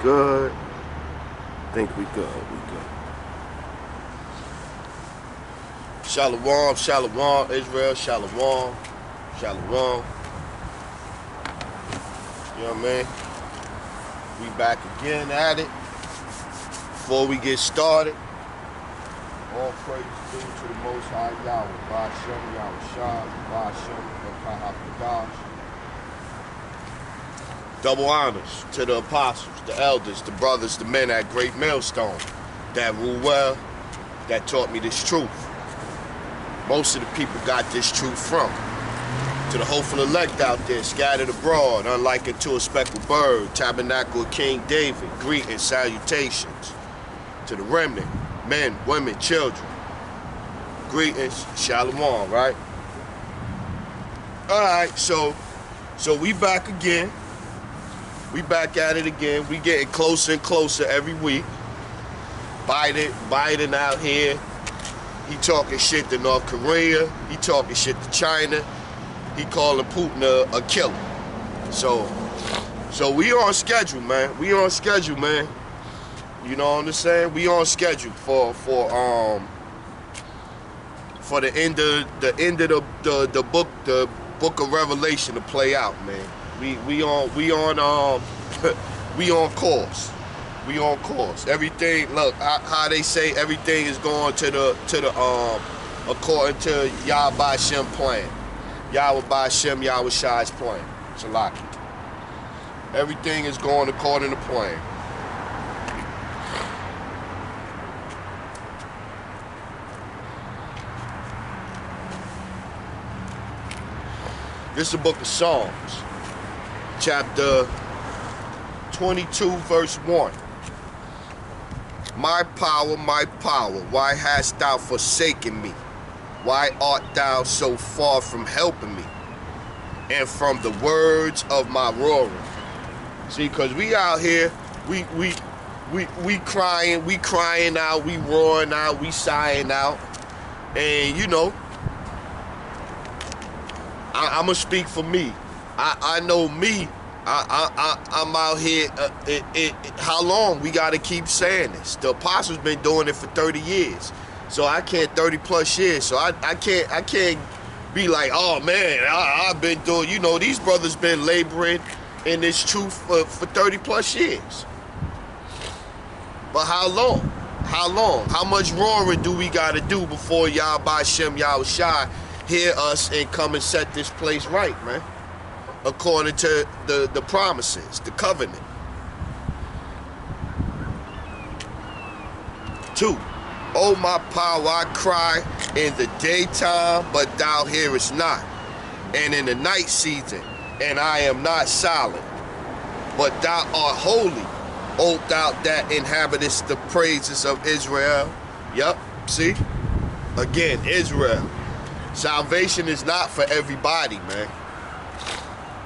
good. I think we good. Shalom, shalom, Israel, shalom, shalom. You know what I mean? We back again at it. Before we get started, all praise due to the Most High Yahweh, Ba'ashem, Yahweh Shah, Ba'ashem, Bakahakadash. Double honors to the apostles, the elders, the brothers, the men at Great Millstone that rule well, that taught me this truth. Most of the people got this truth from. To the hopeful elect out there, scattered abroad, unlike unto a speckled bird, tabernacle of King David, greetings, salutations. To the remnant, men, women, children, greetings, shalom, right? All right, so we back again. We back at it again. We getting closer and closer every week. Biden out here, he talking shit to North Korea. He talking shit to China. He calling Putin a killer. So we on schedule, man. We on schedule, man. You know what I'm saying? We on schedule for the end of the book of Revelation to play out, man. We on course. We on course. Everything, look, how they say everything is going to the according to Yahweh Ba'ashem plan. Yahweh Ba'ashem, Yahweh Shai's plan. Shalaki. Everything is going according to plan. This is the book of Psalms, chapter 22, verse 1. My power, why hast thou forsaken me? Why art thou so far from helping me? And from the words of my roaring. See, because we out here, we crying out, we roaring out, we sighing out. And you know, I'm gonna speak for me. I know me. I'm out here. How long we gotta keep saying this? The apostles been doing it for 30 years, so I can't 30 plus years. So I can't be like, oh man, I've been doing. You know, these brothers been laboring in this truth for 30 plus years. But how long? How long? How much roaring do we gotta do before Yahweh Ba'ashem, Yahweh Shai hear us and come and set this place right, man? According to the promises, the covenant. 2. Oh my power, I cry in the daytime, but thou hearest not, and in the night season, and I am not silent. But thou art holy, O thou that inhabitest the praises of Israel. Yup, see? Again, Israel. Salvation is not for everybody, man.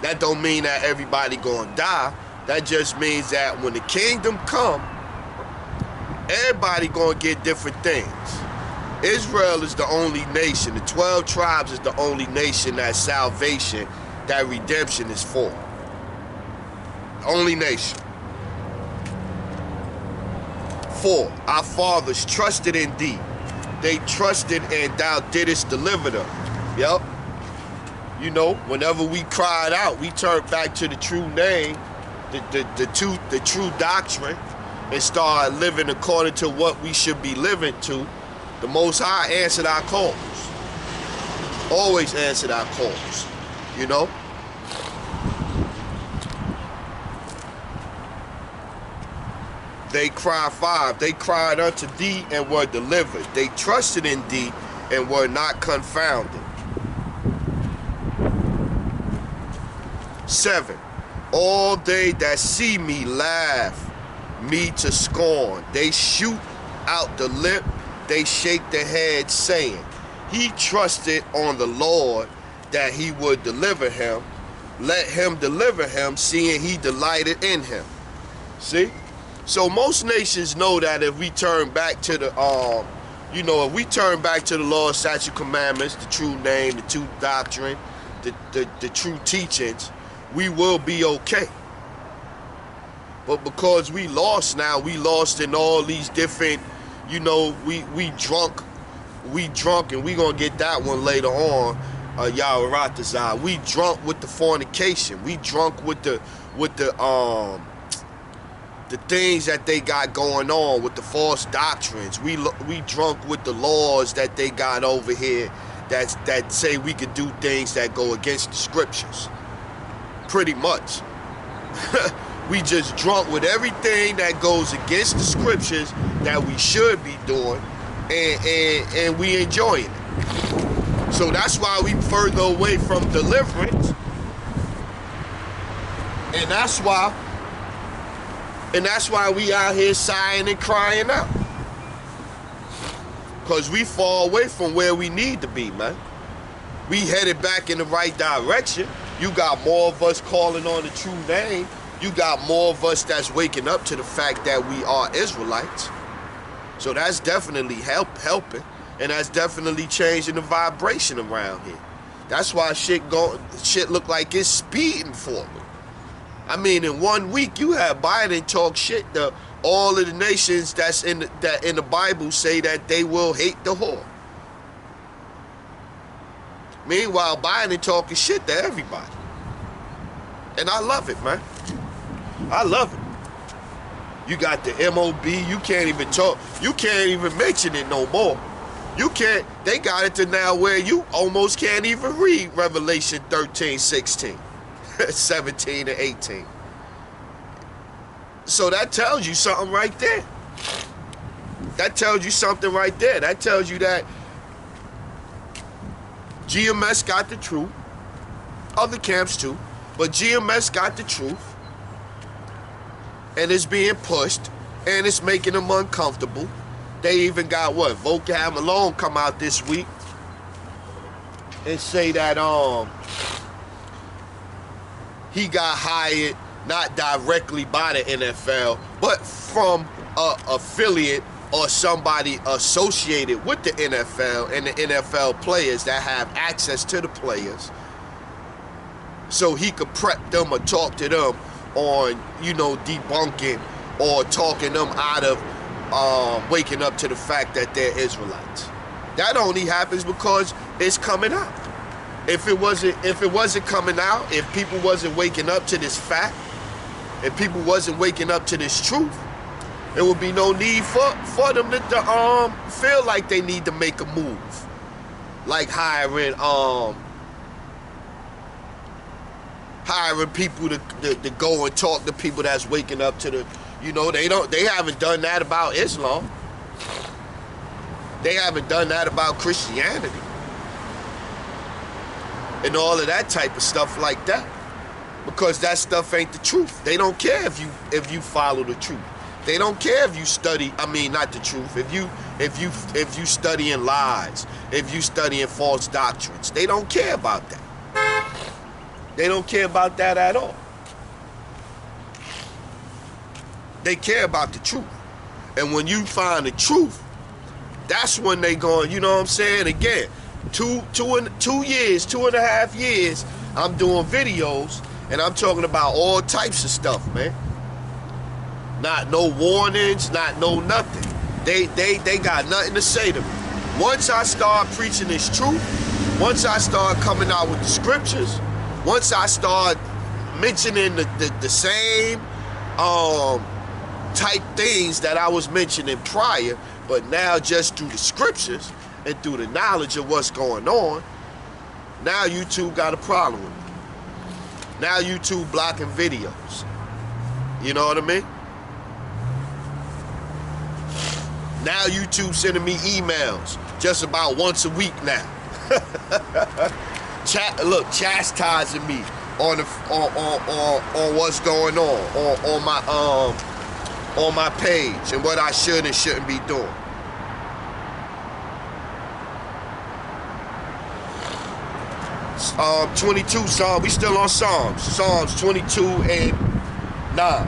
That don't mean that everybody gonna die. That just means that when the kingdom come, everybody gonna get different things. Israel is the only nation. The 12 tribes is the only nation that salvation, that redemption is for. Only nation. 4. Our fathers trusted in thee. They trusted and thou didst deliver them. Yep. You know, whenever we cried out, we turned back to the true name, the true doctrine, and started living according to what we should be living to. The Most High answered our calls. Always answered our calls. You know? They cried 5. They cried unto thee and were delivered. They trusted in thee and were not confounded. 7. All they that see me laugh me to scorn. They shoot out the lip, they shake their head, saying, he trusted on the Lord that he would deliver him. Let him deliver him, seeing he delighted in him. See? So most nations know that if we turn back to the if we turn back to the Lord's statute commandments, the true name, the true doctrine, the true teachings, we will be okay. But because we lost now, we lost in all these different, you know, we drunk, and we gonna get that one later on, Yaharatazar. We drunk with the fornication. We drunk with the things that they got going on, with the false doctrines. We drunk with the laws that they got over here that say we could do things that go against the scriptures. Pretty much. We just drunk with everything that goes against the scriptures that we should be doing, and we enjoying it. So that's why we further away from deliverance, and that's why we out here sighing and crying out, because we fall away from where we need to be, man. We headed back in the right direction. You got more of us calling on the true name. You got more of us that's waking up to the fact that we are Israelites. So that's definitely helping, and that's definitely changing the vibration around here. That's why shit look like it's speeding for me. I mean, in 1 week, you have Biden talk shit to all of the nations that in the Bible say that they will hate the whore. Meanwhile, Biden talking shit to everybody. And I love it, man. I love it. You got the MOB, you can't even talk, you can't even mention it no more. You can't, they got it to now where you almost can't even read Revelation 13, 16, 17, and 18. So that tells you something right there. That tells you something right there. That tells you that GMS got the truth. Other camps too. But GMS got the truth. And it's being pushed. And it's making them uncomfortable. They even got what? Vocab Malone come out this week and say that he got hired not directly by the NFL, but from an affiliate or somebody associated with the NFL and the NFL players that have access to the players, so he could prep them or talk to them on, you know, debunking or talking them out of waking up to the fact that they're Israelites. That only happens because it's coming out. If it wasn't coming out, if people wasn't waking up to this fact, if people wasn't waking up to this truth, there would be no need for them to feel like they need to make a move, like hiring people to go and talk to people that's waking up to the, you know, they haven't done that about Islam. They haven't done that about Christianity and all of that type of stuff like that, because that stuff ain't the truth. They don't care if you follow the truth. They don't care if you study, I mean, not the truth. If you studying lies, if you studying false doctrines, they don't care about that. They don't care about that at all. They care about the truth. And when you find the truth, that's when they going, you know what I'm saying? Again, 2.5 years, I'm doing videos, and I'm talking about all types of stuff, man. Not no warnings, not no nothing. They got nothing to say to me. Once I start preaching this truth, once I start coming out with the scriptures, once I start mentioning the same type things that I was mentioning prior, but now just through the scriptures and through the knowledge of what's going on, now YouTube got a problem with me. Now YouTube blocking videos. You know what I mean? Now YouTube sending me emails just about once a week now. Chastising me on what's going on my page and what I should and shouldn't be doing. Psalm 22, we still on Psalms 22 and 9.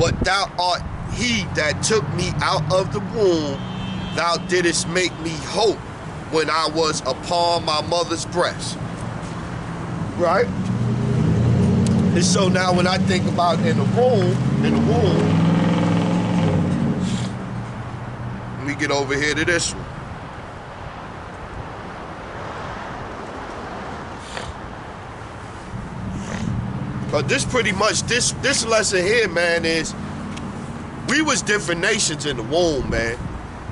But thou art he that took me out of the womb, thou didst make me hope when I was upon my mother's breast. Right? And so now when I think about in the womb, in the womb. Let me get over here to this one. But this pretty much, this lesson here, man, is we was different nations in the womb, man.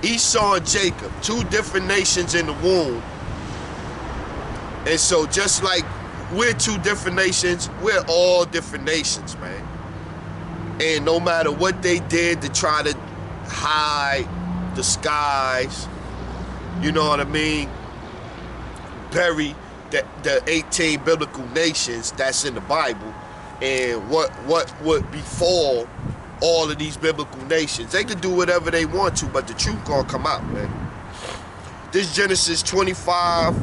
Esau and Jacob, two different nations in the womb. And so just like we're two different nations, we're all different nations, man. And no matter what they did to try to hide, disguise, you know what I mean, bury the 18 biblical nations that's in the Bible, and what would befall all of these biblical nations. They could do whatever they want to, but the truth gonna come out, man. This Genesis 25.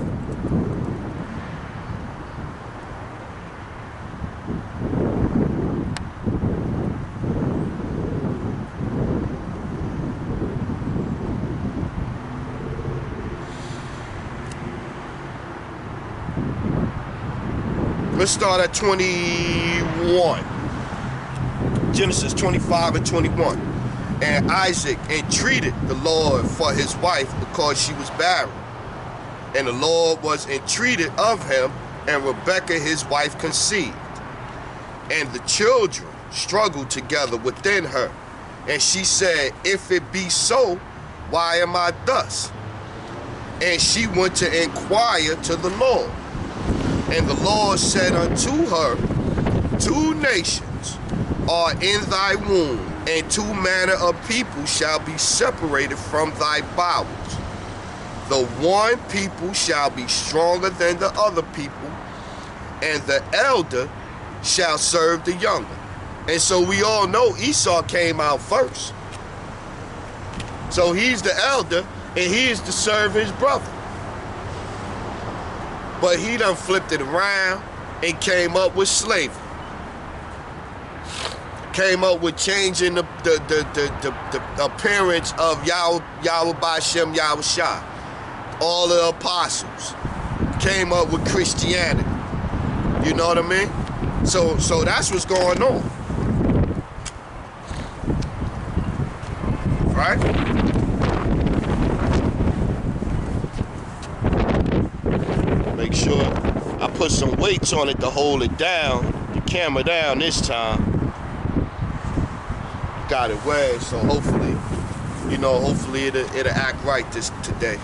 Let's start at 21. Genesis 25 and 21. And Isaac entreated the Lord for his wife because she was barren. And the Lord was entreated of him, and Rebekah his wife conceived. And the children struggled together within her. And she said, if it be so, why am I thus? And she went to inquire to the Lord. And the Lord said unto her, two nations are in thy womb, and two manner of people shall be separated from thy bowels. The one people shall be stronger than the other people, and the elder shall serve the younger. And so we all know Esau came out first. So he's the elder, and he is to serve his brother. But he done flipped it around and came up with slavery. Came up with changing the appearance of Yahweh B'Shem Yahushua. All the apostles came up with Christianity. You know what I mean? So that's what's going on. Right? Make sure I put some weights on it to hold it down, the camera down this time. Got it way, so hopefully, hopefully it'll act right today.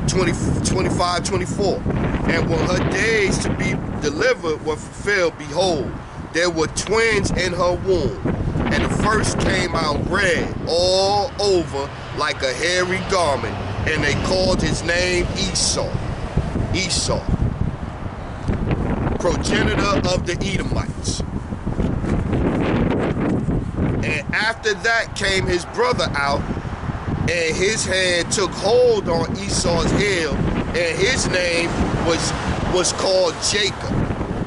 25, 24. And when her days to be delivered were fulfilled, behold, there were twins in her womb. And the first came out red all over like a hairy garment, and they called his name Esau. Esau, progenitor of the Edomites. And after that came his brother out, and his hand took hold on Esau's heel, and his name was called Jacob.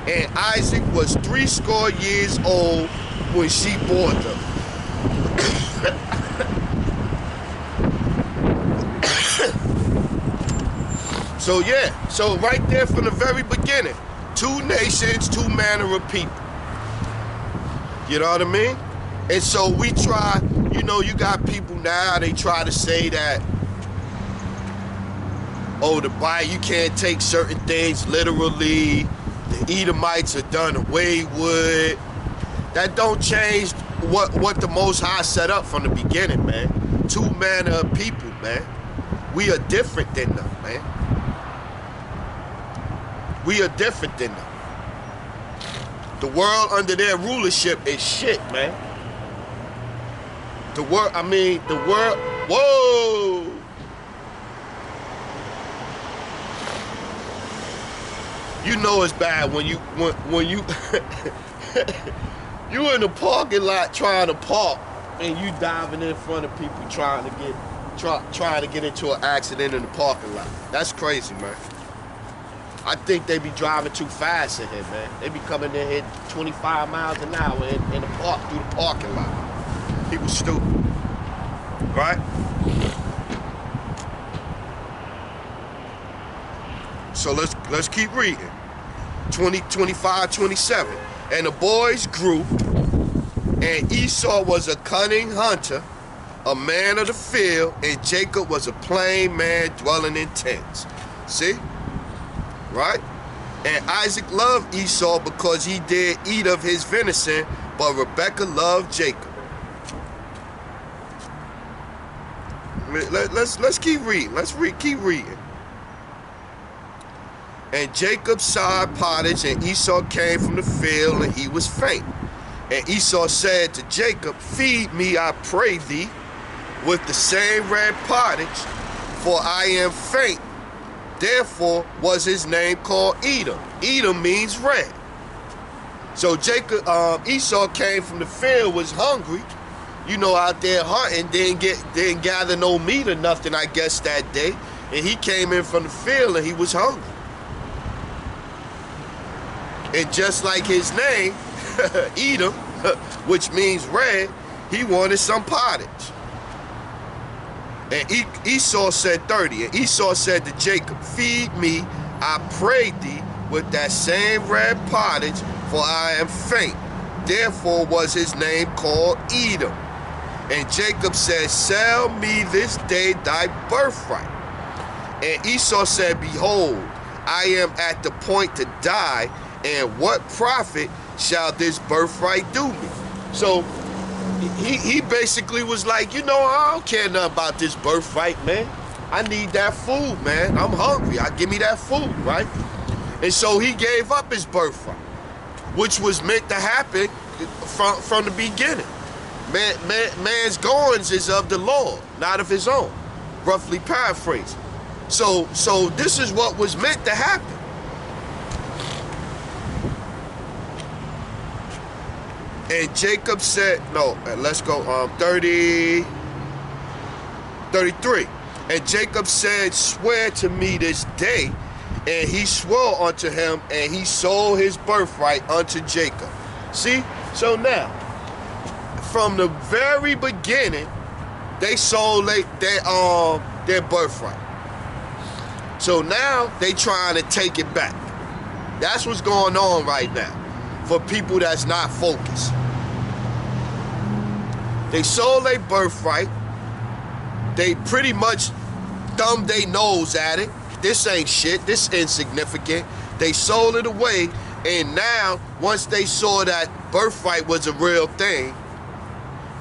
And Isaac was 80 years old when she bore them. So yeah, so right there from the very beginning, two nations, two manner of people. You know what I mean? And so we try, you got people now, they try to say that, oh, the Bible, you can't take certain things literally. The Edomites are done away with. That don't change what the Most High set up from the beginning, man. Two manner of people, man. We are different than them, man. We are different than them. The world under their rulership is shit, man. The world, whoa! You know it's bad when you you in the parking lot trying to park and you diving in front of people trying to get into an accident in the parking lot. That's crazy, man. I think they be driving too fast in here, man. They be coming in here 25 miles an hour in the park through the parking lot. People stupid, right? So let's keep reading. 20, 25, 27. And the boys grew, and Esau was a cunning hunter, a man of the field, and Jacob was a plain man dwelling in tents. See? Right? And Isaac loved Esau because he did eat of his venison, but Rebekah loved Jacob. Let's keep reading. Keep reading. And Jacob sowed pottage, and Esau came from the field, and he was faint. And Esau said to Jacob, feed me, I pray thee, with the same red pottage, for I am faint. Therefore was his name called Edom. Edom means red. So Esau came from the field, was hungry, out there hunting, didn't gather no meat or nothing, I guess, that day. And he came in from the field and he was hungry. And just like his name, Edom, which means red, he wanted some pottage. And Esau said 30. And Esau said to Jacob, feed me, I pray thee, with that same red pottage, for I am faint. Therefore was his name called Edom. And Jacob said, sell me this day thy birthright. And Esau said, behold, I am at the point to die, and what profit shall this birthright do me? So he basically was like, I don't care nothing about this birthright, man. I need that food, man. I'm hungry. Give me that food, right? And so he gave up his birthright, which was meant to happen from the beginning. Man's goings is of the Lord, not of his own. Roughly paraphrasing. So this is what was meant to happen. And Jacob said, let's go 33. And Jacob said, swear to me this day. And he swore unto him, and he sold his birthright unto Jacob. See? So now, from the very beginning, they sold their birthright. So now they trying to take it back. That's what's going on right now for people that's not focused. They sold their birthright. They pretty much thumbed their nose at it. This ain't shit. This insignificant. They sold it away, and now once they saw that birthright was a real thing,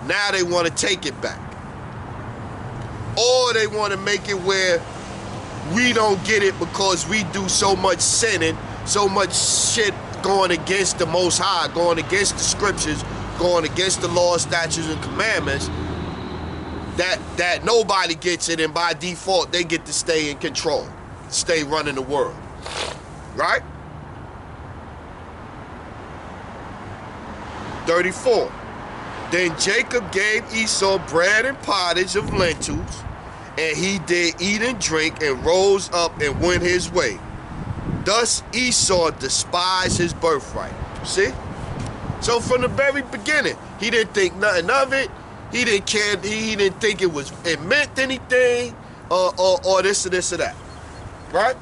now they want to take it back. Or they want to make it where we don't get it because we do so much sinning, so much shit going against the Most High, going against the scriptures, going against the law, statutes, and commandments, that nobody gets it, and by default they get to stay in control, stay running the world. Right? 34. Then Jacob gave Esau bread and pottage of lentils, and he did eat and drink, and rose up and went his way. Thus Esau despised his birthright. See? So from the very beginning, he didn't think nothing of it. He didn't care. He didn't think it meant anything, or this or this or that. Right?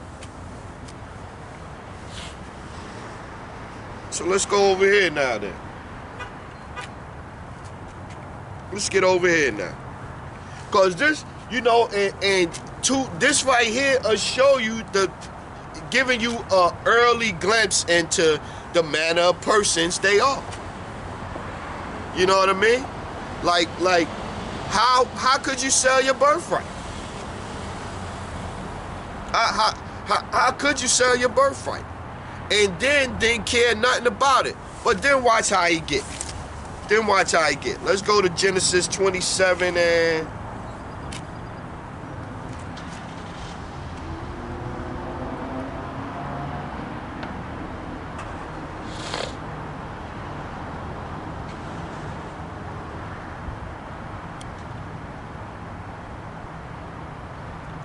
So let's go over here now then. Let's get over here now. Because this, this right here will show you giving you an early glimpse into the manner of persons they are. You know what I mean? Like, how could you sell your birthright? How could you sell your birthright? And then didn't care nothing about it. But then watch how he get. Let's go to Genesis 27 and...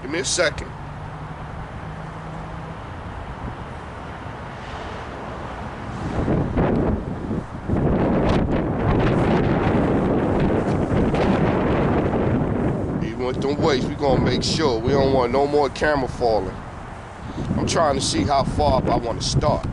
Give me a second. Even with them weights, we're gonna make sure we don't want no more camera falling. I'm trying to see how far up I want to start.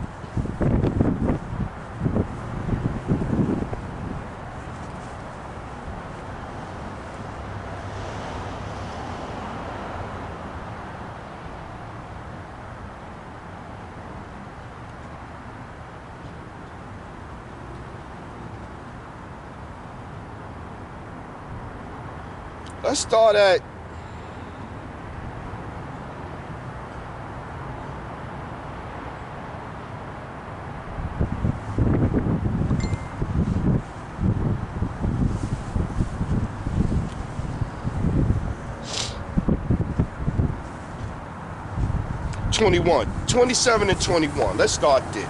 Let's start at '21, 27 and 21. Let's start there.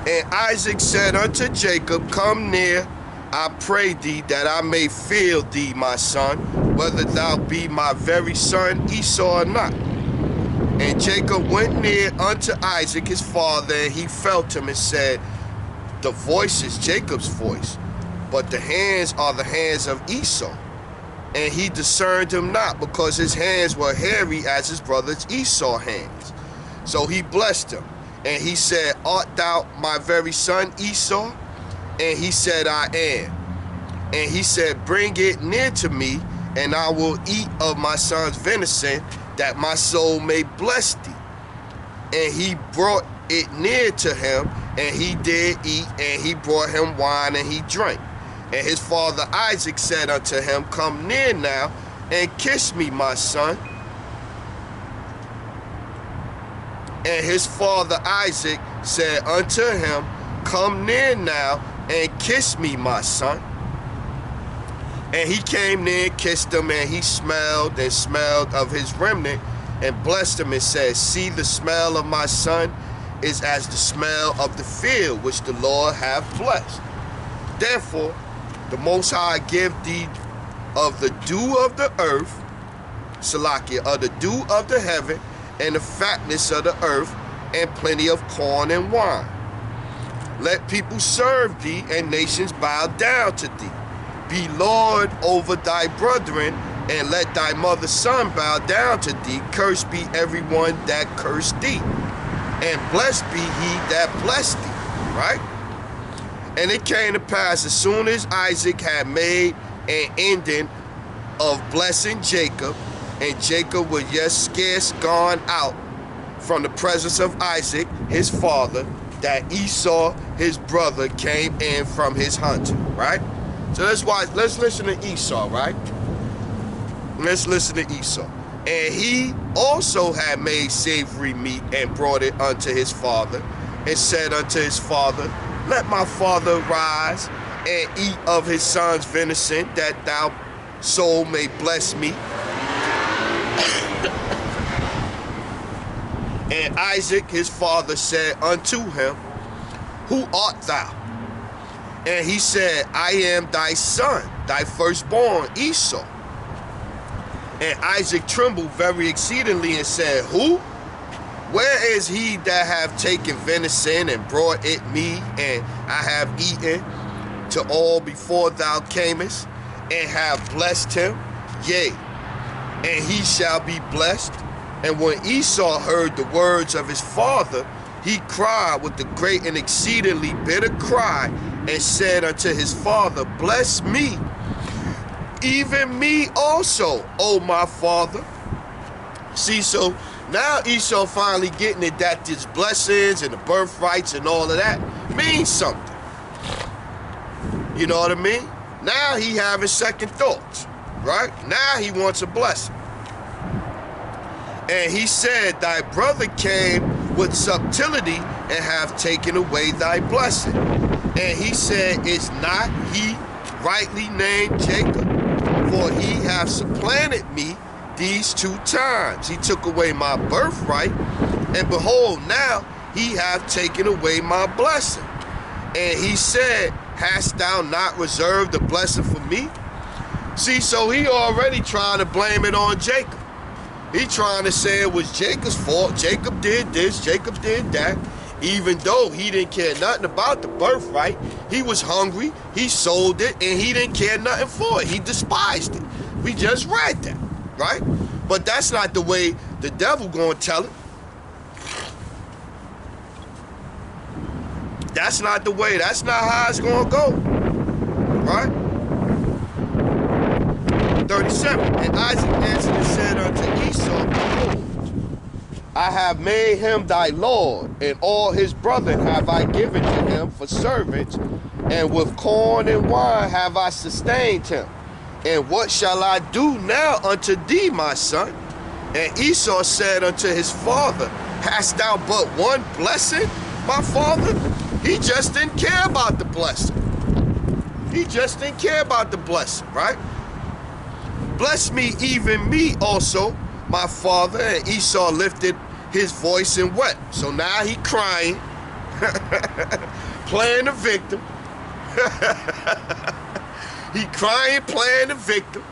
And Isaac said unto Jacob, come near, I pray thee, that I may feel thee, my son, whether thou be my very son Esau or not. And Jacob went near unto Isaac his father, and he felt him and said, the voice is Jacob's voice, but the hands are the hands of Esau. And he discerned him not, because his hands were hairy as his brother's Esau's hands. So he blessed him. And he said, art thou my very son Esau? And he said, I am. And he said, bring it near to me, and I will eat of my son's venison, that my soul may bless thee. And he brought it near to him, and he did eat, and he brought him wine, and he drank. And his father Isaac said unto him, come near now, and kiss me, my son. And his father Isaac said unto him, come near now, and kiss me, my son. And he came near and kissed him, and he smelled and smelled of his remnant, and blessed him, and said, see, the smell of my son is as the smell of the field which the Lord hath blessed. Therefore, the Most High give thee of the dew of the earth, Salakia, of the dew of the heaven, and the fatness of the earth, and plenty of corn and wine. Let people serve thee, and nations bow down to thee. Be Lord over thy brethren, and let thy mother's son bow down to thee. Cursed be everyone that cursed thee, and blessed be he that blessed thee. Right? And it came to pass, as soon as Isaac had made an ending of blessing Jacob, and Jacob was yet scarce gone out from the presence of Isaac his father, that Esau his brother came in from his hunting. Right? So let's listen to Esau, right? Let's listen to Esau. And he also had made savory meat, and brought it unto his father, and said unto his father, let my father rise and eat of his son's venison, that thou soul may bless me. And Isaac his father said unto him, who art thou? And he said, I am thy son, thy firstborn Esau. And Isaac trembled very exceedingly, and said, who? Where is he that have taken venison, and brought it me, and I have eaten to all before thou camest, and have blessed him? Yea, and he shall be blessed. And when Esau heard the words of his father, he cried with a great and exceedingly bitter cry, and said unto his father, bless me, even me also, O my father. See, so now Esau finally getting it, that his blessings and the birthrights and all of that means something. You know what I mean? Now he having second thoughts, right? Now he wants a blessing. And he said, thy brother came with subtlety, and have taken away thy blessing. And he said, is not he rightly named Jacob? For he hath supplanted me these 2 times. He took away my birthright, and behold, now he hath taken away my blessing. And he said, hast thou not reserved the blessing for me? See, so he already trying to blame it on Jacob. He trying to say it was Jacob's fault. Jacob did this, Jacob did that. Even though he didn't care nothing about the birthright. He was hungry, he sold it, and he didn't care nothing for it. He despised it. We just read that, right? But that's not the way the devil gonna tell it. That's not the way, that's not how it's gonna go, right? 37, and Isaac answered and said unto Esau, behold, I have made him thy lord, and all his brethren have I given to him for servants, and with corn and wine have I sustained him. And what shall I do now unto thee, my son? And Esau said unto his father, hast thou but one blessing, my father? He just didn't care about the blessing. He just didn't care about the blessing, right? Bless me, even me also, my father. And Esau lifted his voice and wept. So now he crying, playing the victim. He crying, playing the victim.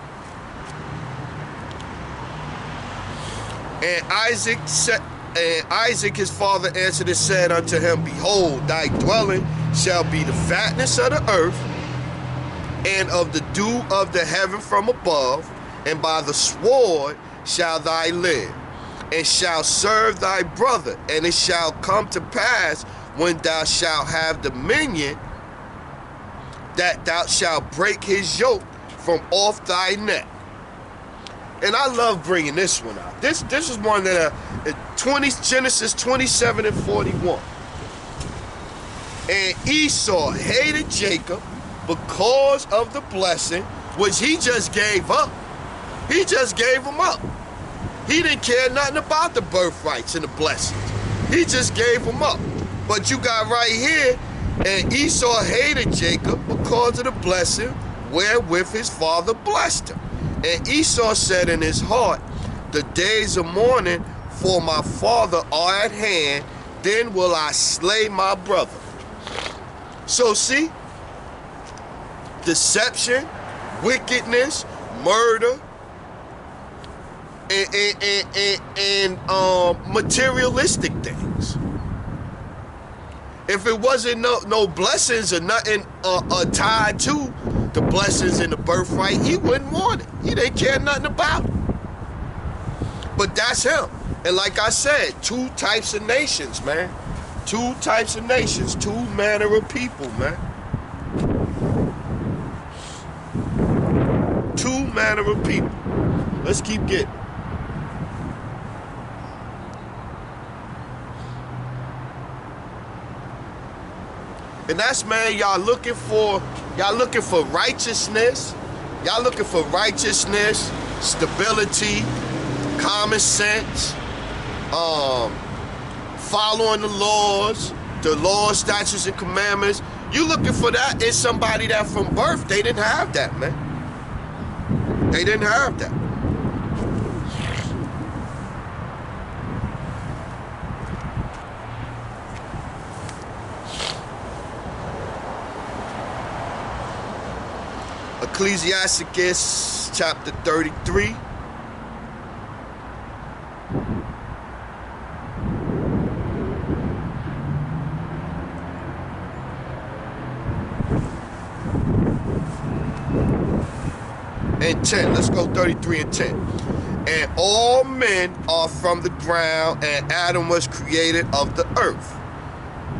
And Isaac his father answered and said unto him, behold, thy dwelling shall be the fatness of the earth, and of the dew of the heaven from above, and by the sword shall thy live, and shall serve thy brother. And it shall come to pass, when thou shalt have dominion, that thou shalt break his yoke from off thy neck. And I love bringing this one out. This is one that Genesis 27 and 41. And Esau hated Jacob because of the blessing which he just gave up. He just gave him up. He didn't care nothing about the birthrights and the blessings. He just gave him up. But you got right here, and Esau hated Jacob because of the blessing wherewith his father blessed him. And Esau said in his heart, the days of mourning for my father are at hand, then will I slay my brother. So see, deception, wickedness, murder, and materialistic things. If it wasn't no blessings or nothing tied to the blessings and the birthright, he wouldn't want it. He didn't care nothing about it. But that's him. And like I said, two types of nations, man. Two types of nations, two manner of people, man. Two manner of people. Let's keep getting. And that's, man, y'all looking for righteousness. Y'all looking for righteousness, stability, common sense, following the laws, statutes, and commandments. You looking for that in somebody that from birth, they didn't have that, man. They didn't have that. Ecclesiasticus chapter 33. And 10. Let's go 33 and 10. And all men are from the ground, and Adam was created of the earth.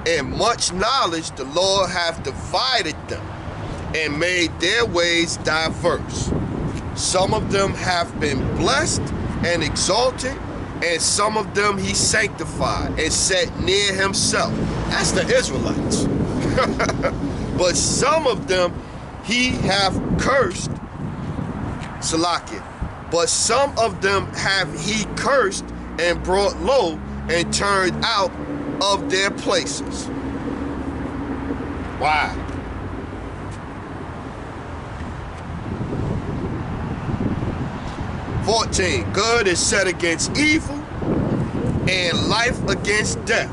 And much knowledge the Lord hath divided them, and made their ways diverse. Some of them have been blessed and exalted, and some of them he sanctified and set near himself. That's the Israelites. But some of them he hath cursed, Salakia. But some of them have he cursed and brought low and turned out of their places. Why? Good is set against evil, and life against death.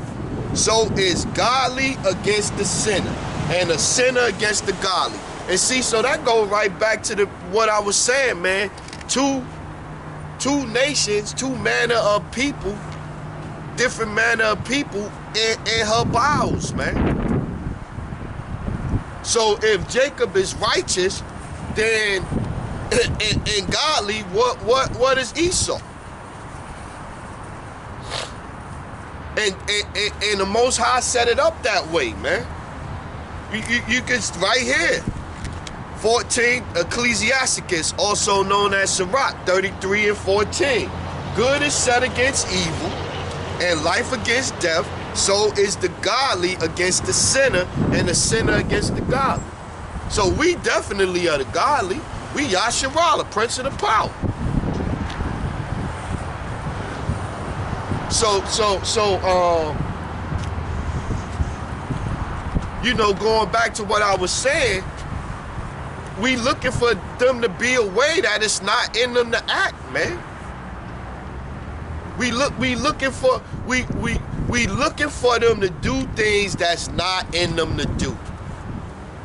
So is godly against the sinner, and the sinner against the godly. And see, so that goes right back to what I was saying, man. Two nations, two manner of people, different manner of people in her bowels, man. So if Jacob is righteous, then and godly, what is Esau? And the Most High set it up that way, man. You can, right here, 14, Ecclesiasticus, also known as Sirach, 33 and 14. Good is set against evil, and life against death. So is the godly against the sinner, and the sinner against the godly. So we definitely are the godly. We Yasharala, Prince of the Power. So, you know, going back to what I was saying, we looking for them to be a way that it's not in them to act, man. We looking for them to do things that's not in them to do.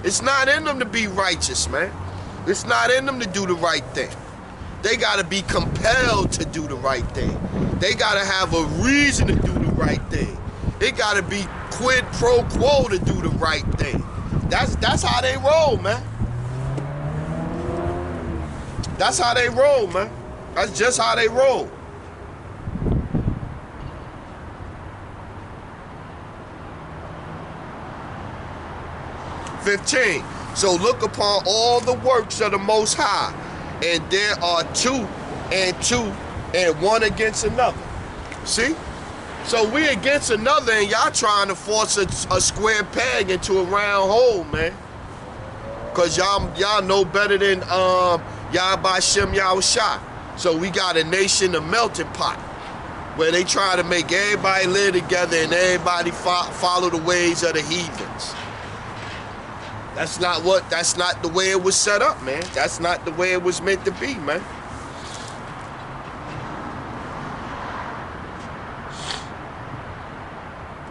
It's not in them to be righteous, man. It's not in them to do the right thing. They gotta be compelled to do the right thing. They gotta have a reason to do the right thing. It gotta be quid pro quo to do the right thing. That's how they roll, man. That's how they roll, man. That's just how they roll. "15. So look upon all the works of the Most High, and there are two, and one against another." See? So we against another, and y'all trying to force a square peg into a round hole, man. Cause y'all know better than Yah B'Shem Yahushua. So we got a nation, a melting pot, where they try to make everybody live together and everybody follow the ways of the heathens. That's not the way it was set up, man. That's not the way it was meant to be, man.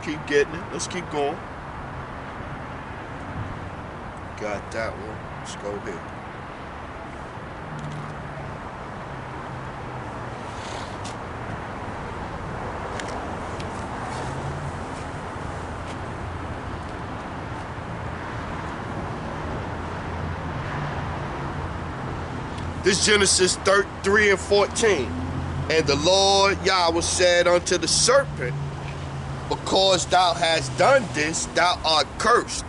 Keep getting it. Let's keep going. Got that one. Let's go here. This Genesis 3 and 14. "And the Lord Yahweh said unto the serpent, Because thou hast done this, thou art cursed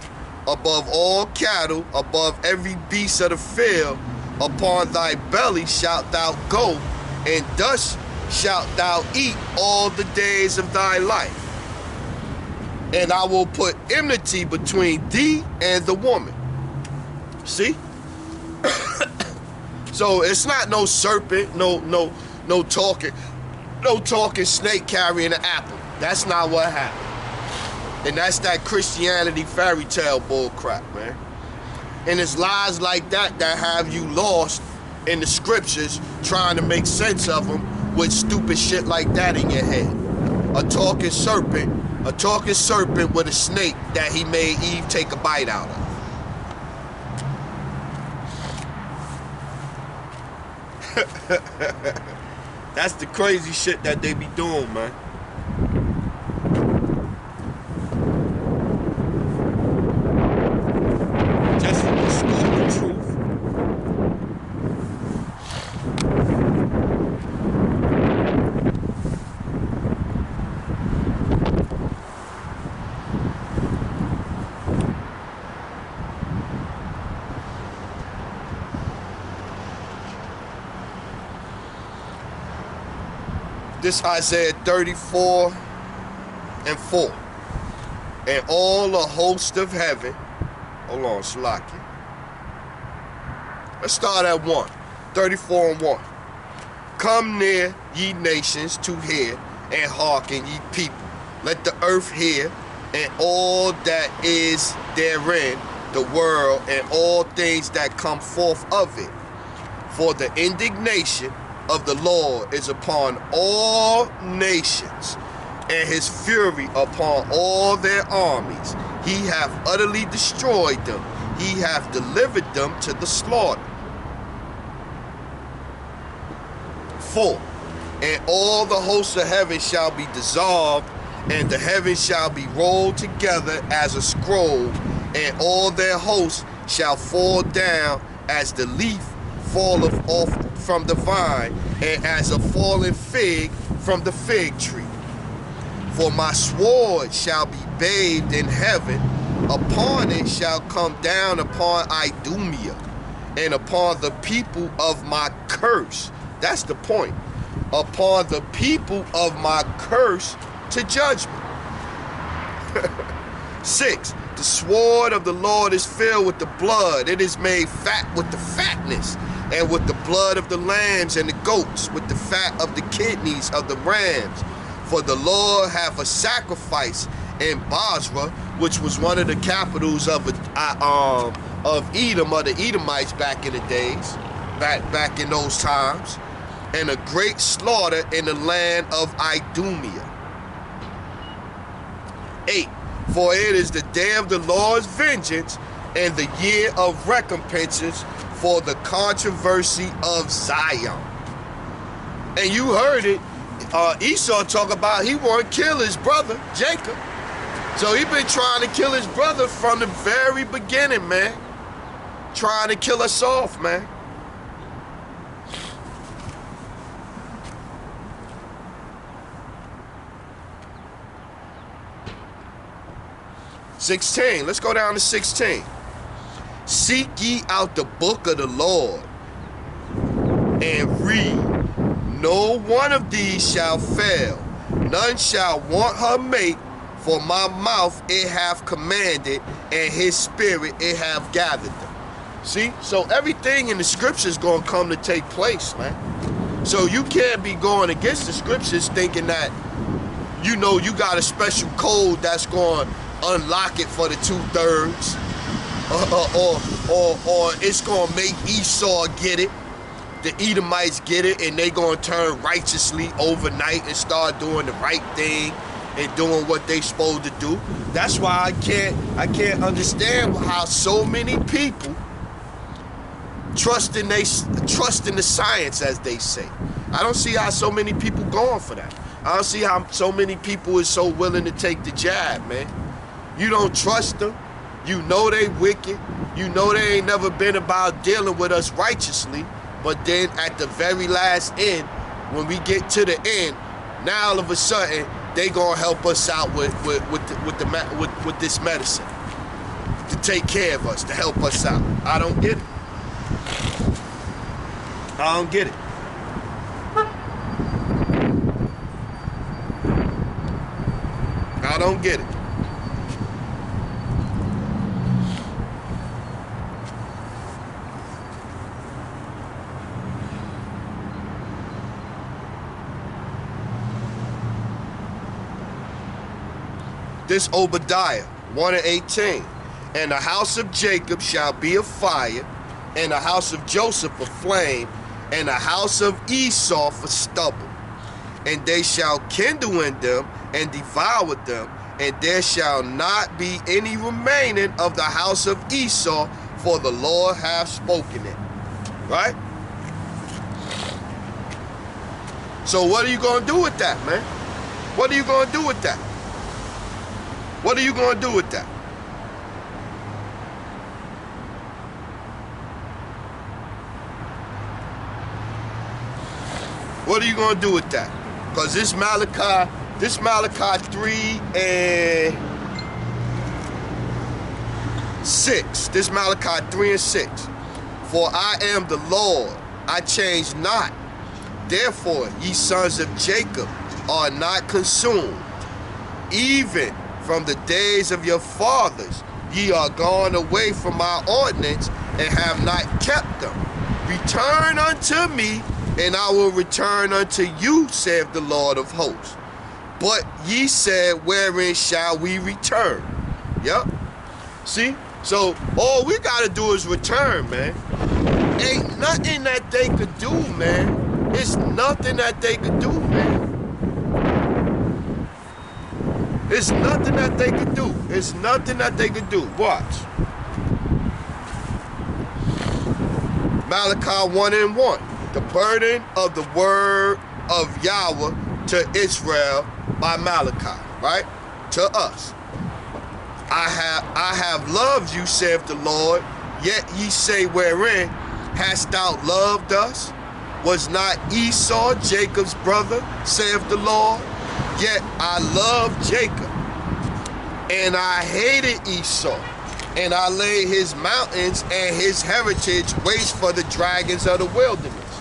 above all cattle, above every beast of the field. Upon thy belly shalt thou go, and dust shalt thou eat all the days of thy life. And I will put enmity between thee and the woman." See? So it's not no serpent, no talking snake carrying an apple. That's not what happened. And that's that Christianity fairy tale bull crap, man. And it's lies like that that have you lost in the scriptures trying to make sense of them with stupid shit like that in your head. A talking serpent with a snake that he made Eve take a bite out of. That's the crazy shit that they be doing, man. Just to scoop the truth. This Isaiah 34 and 4. "And all the host of heaven," hold on, Shalaki. Let's start at 1. 34 and 1. "Come near, ye nations, to hear, and hearken, ye people. Let the earth hear, and all that is therein, the world, and all things that come forth of it. For the indignation of the Lord is upon all nations, and his fury upon all their armies. He hath utterly destroyed them. He hath delivered them to the slaughter." 4. "And all the hosts of heaven shall be dissolved, and the heavens shall be rolled together as a scroll, and all their hosts shall fall down as the leaf falleth off from the vine, and as a fallen fig from the fig tree. For my sword shall be bathed in heaven, upon it shall come down upon Idumea, and upon the people of my curse." That's the point. "Upon the people of my curse to judgment." 6. The sword of the Lord is filled with the blood. It is made fat with the fatness, and with the blood of the lambs and the goats, with the fat of the kidneys of the rams. For the Lord hath a sacrifice in Bozrah, which was one of the capitals of Edom, or the Edomites back in the days, back in those times, and a great slaughter in the land of Idumea. 8. For it is the day of the Lord's vengeance, and the year of recompenses for the controversy of Zion. And you heard it, Esau talk about he want to kill his brother, Jacob. So he been trying to kill his brother from the very beginning, man. Trying to kill us off, man. (16). Let's go down to 16. Seek ye out the book of the Lord and read. No one of these shall fail. None shall want her mate, for my mouth it hath commanded, and his spirit it hath gathered them. See? So everything in the scriptures is going to come to take place, man. So you can't be going against the scriptures thinking that, you know, you got a special code that's going to unlock it for the 2/3. Or it's going to make Esau get it. The Edomites get it, and they going to turn righteously overnight and start doing the right thing and doing what they supposed to do. That's why I can't understand how so many people trust in the science, as they say. I don't see how so many people going for that. I don't see how so many people is so willing to take the jab, man. You don't trust them. You know they wicked. You know they ain't never been about dealing with us righteously. But then at the very last end, when we get to the end, now all of a sudden they gonna help us out with this medicine to take care of us, to help us out. I don't get it. I don't get it. I don't get it. This Obadiah 1:18. And the house of Jacob shall be a fire, and the house of Joseph a flame, and the house of Esau for stubble. And they shall kindle in them and devour them, and there shall not be any remaining of the house of Esau, for the Lord hath spoken it. Right? So what are you going to do with that, man? What are you going to do with that? What are you going to do with that? What are you going to do with that? Because this Malachi 3 and 6. This Malachi 3 and 6. For I am the Lord, I change not. Therefore, ye sons of Jacob are not consumed. Even from the days of your fathers, ye are gone away from my ordinance, and have not kept them. Return unto me, and I will return unto you, saith the Lord of hosts. But ye said, wherein shall we return? Yep. See? So all we gotta do is return, man. Ain't nothing that they could do, man. It's nothing that they could do, man. It's nothing that they could do. It's nothing that they could do. Watch. Malachi 1 and 1. The burden of the word of Yahweh to Israel by Malachi, right? To us. I have loved you, saith the Lord, yet ye say, wherein hast thou loved us? Was not Esau Jacob's brother, saith the Lord? Yet I loved Jacob, and I hated Esau, and I laid his mountains and his heritage waste for the dragons of the wilderness.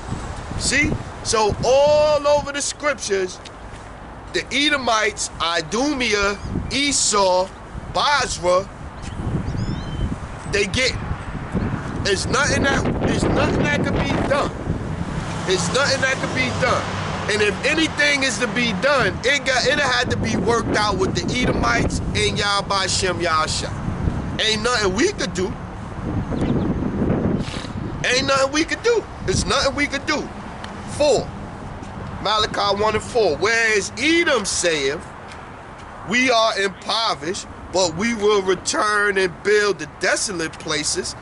See? So all over the scriptures, the Edomites, Idumea, Esau, Bozrah, they get. It's nothing that could be done. It's nothing that could be done. And if anything is to be done, it had to be worked out with the Edomites and Yahweh Shem Yahshua. Ain't nothing we could do. Ain't nothing we could do. It's nothing we could do. 4. Malachi 1 and 4. Whereas Edom saith, we are impoverished, but we will return and build the desolate places.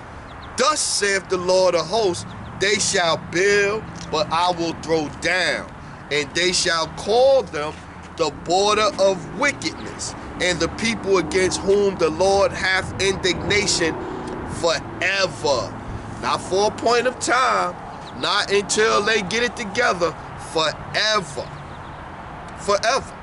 Thus saith the Lord of hosts, they shall build, but I will throw down. And they shall call them the border of wickedness, and the people against whom the Lord hath indignation forever. Not for a point of time, not until they get it together, forever. Forever.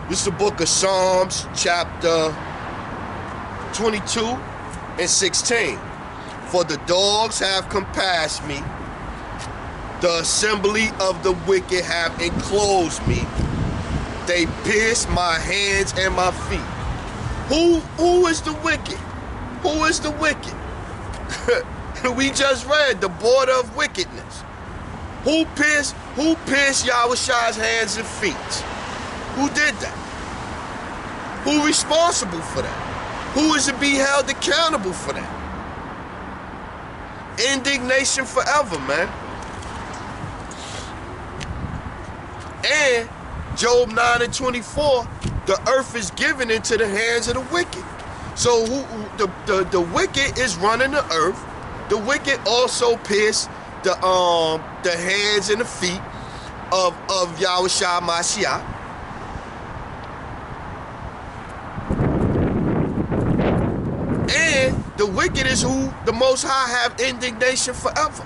This is the book of Psalms, chapter 22 and 16. For the dogs have compassed me, the assembly of the wicked have enclosed me. They pierced my hands and my feet. Who is the wicked? Who is the wicked? We just read the border of wickedness. Who pierced Yahushua's hands and feet? Who did that? Who responsible for that? Who is to be held accountable for that? Indignation forever, man. And Job 9 and 24, the earth is given into the hands of the wicked. So the wicked is running the earth. The wicked also pierce the hands and the feet of Yahushua Mashiach. And the wicked is who the Most High have indignation forever.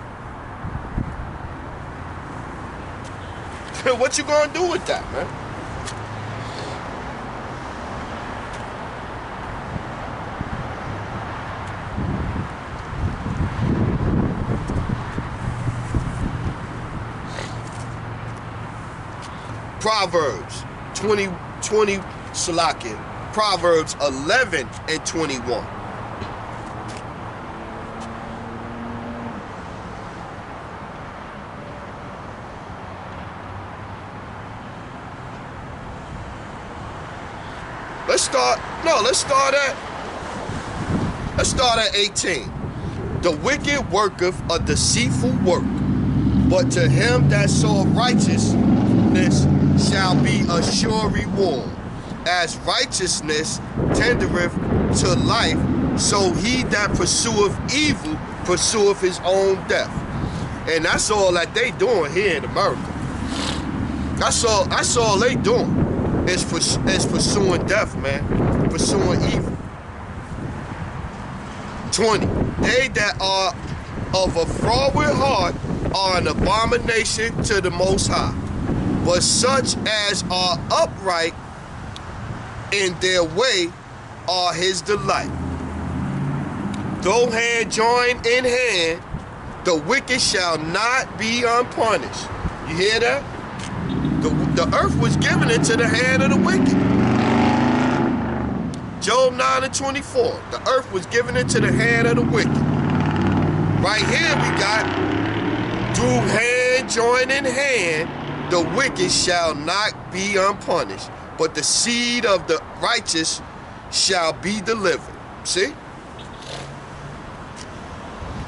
What you gonna do with that, man? Proverbs 20 Salakia. Proverbs 11 and 21. Let's start at 18. The wicked worketh a deceitful work, but to him that soweth righteousness shall be a sure reward. As righteousness tendereth to life, so he that pursueth evil pursueth his own death. And that's all that they doing here in America. That's all they doing. Is pursuing death, man. Pursuing evil. 20. They that are of a froward heart are an abomination to the Most High. But such as are upright in their way are his delight. Though hand join in hand, the wicked shall not be unpunished. You hear that? The earth was given into the hand of the wicked. Job 9 and 24. The earth was given into the hand of the wicked. Right here we got, through hand joined in hand, the wicked shall not be unpunished, but the seed of the righteous shall be delivered. See?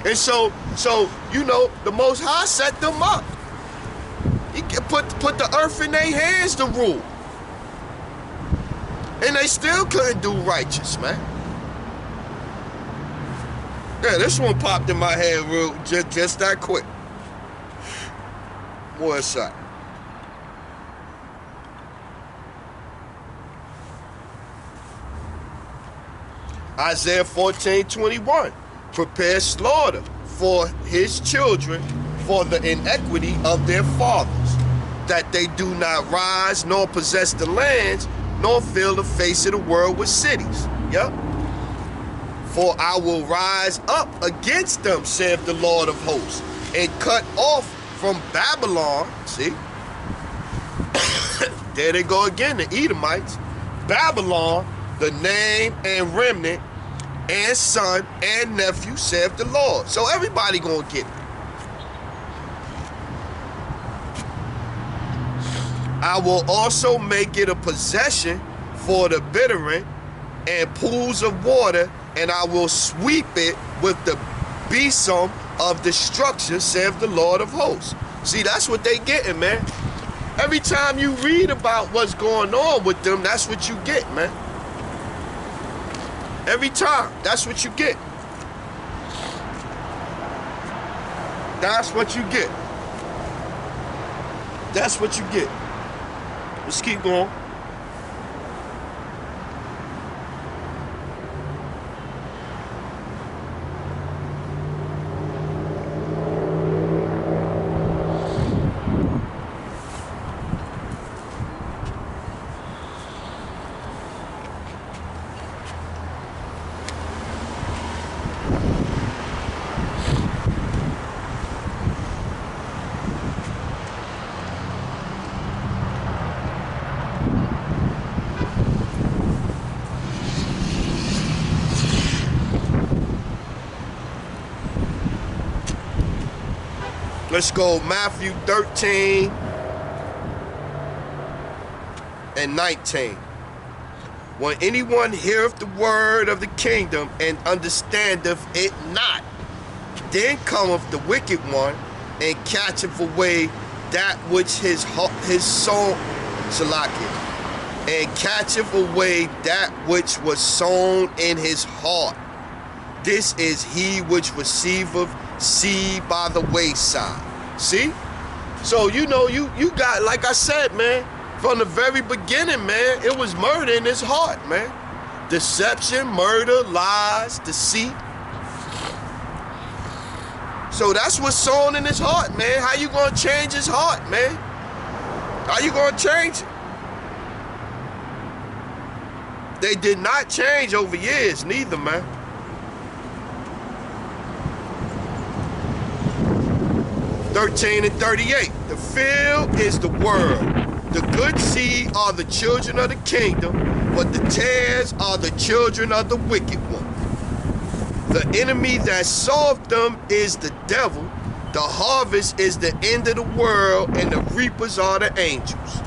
And so you know, the Most High set them up. He can put the earth in their hands to rule. And they still couldn't do righteous, man. Yeah, this one popped in my head real just that quick. More aside. Isaiah 14:21. Prepare slaughter for his children for the iniquity of their fathers, that they do not rise, nor possess the lands, nor fill the face of the world with cities. Yep. For I will rise up against them, saith the Lord of hosts, and cut off from Babylon. See? There they go again, the Edomites. Babylon, the name and remnant, and son and nephew, saith the Lord. So everybody gonna get it. I will also make it a possession for the bittern and pools of water, and I will sweep it with the besom of destruction, saith the Lord of hosts. See, that's what they getting, man. Every time you read about what's going on with them, that's what you get, man. Every time, that's what you get. That's what you get. That's what you get. Let's keep going. Let's go Matthew 13 and 19. When anyone heareth the word of the kingdom and understandeth it not, then cometh the wicked one and catcheth away that which his soul, and catcheth away that which was sown in his heart. This is he which receiveth seed by the wayside. See? So, you know, you got, like I said, man, from the very beginning, man, it was murder in his heart, man. Deception, murder, lies, deceit. So that's what's sown in his heart, man. How you gonna change his heart, man? How you gonna change it? They did not change over years, neither, man. 13 and 38. The field is the world. The good seed are the children of the kingdom, but the tares are the children of the wicked one. The enemy that soweth them is the devil. The harvest is the end of the world, and the reapers are the angels.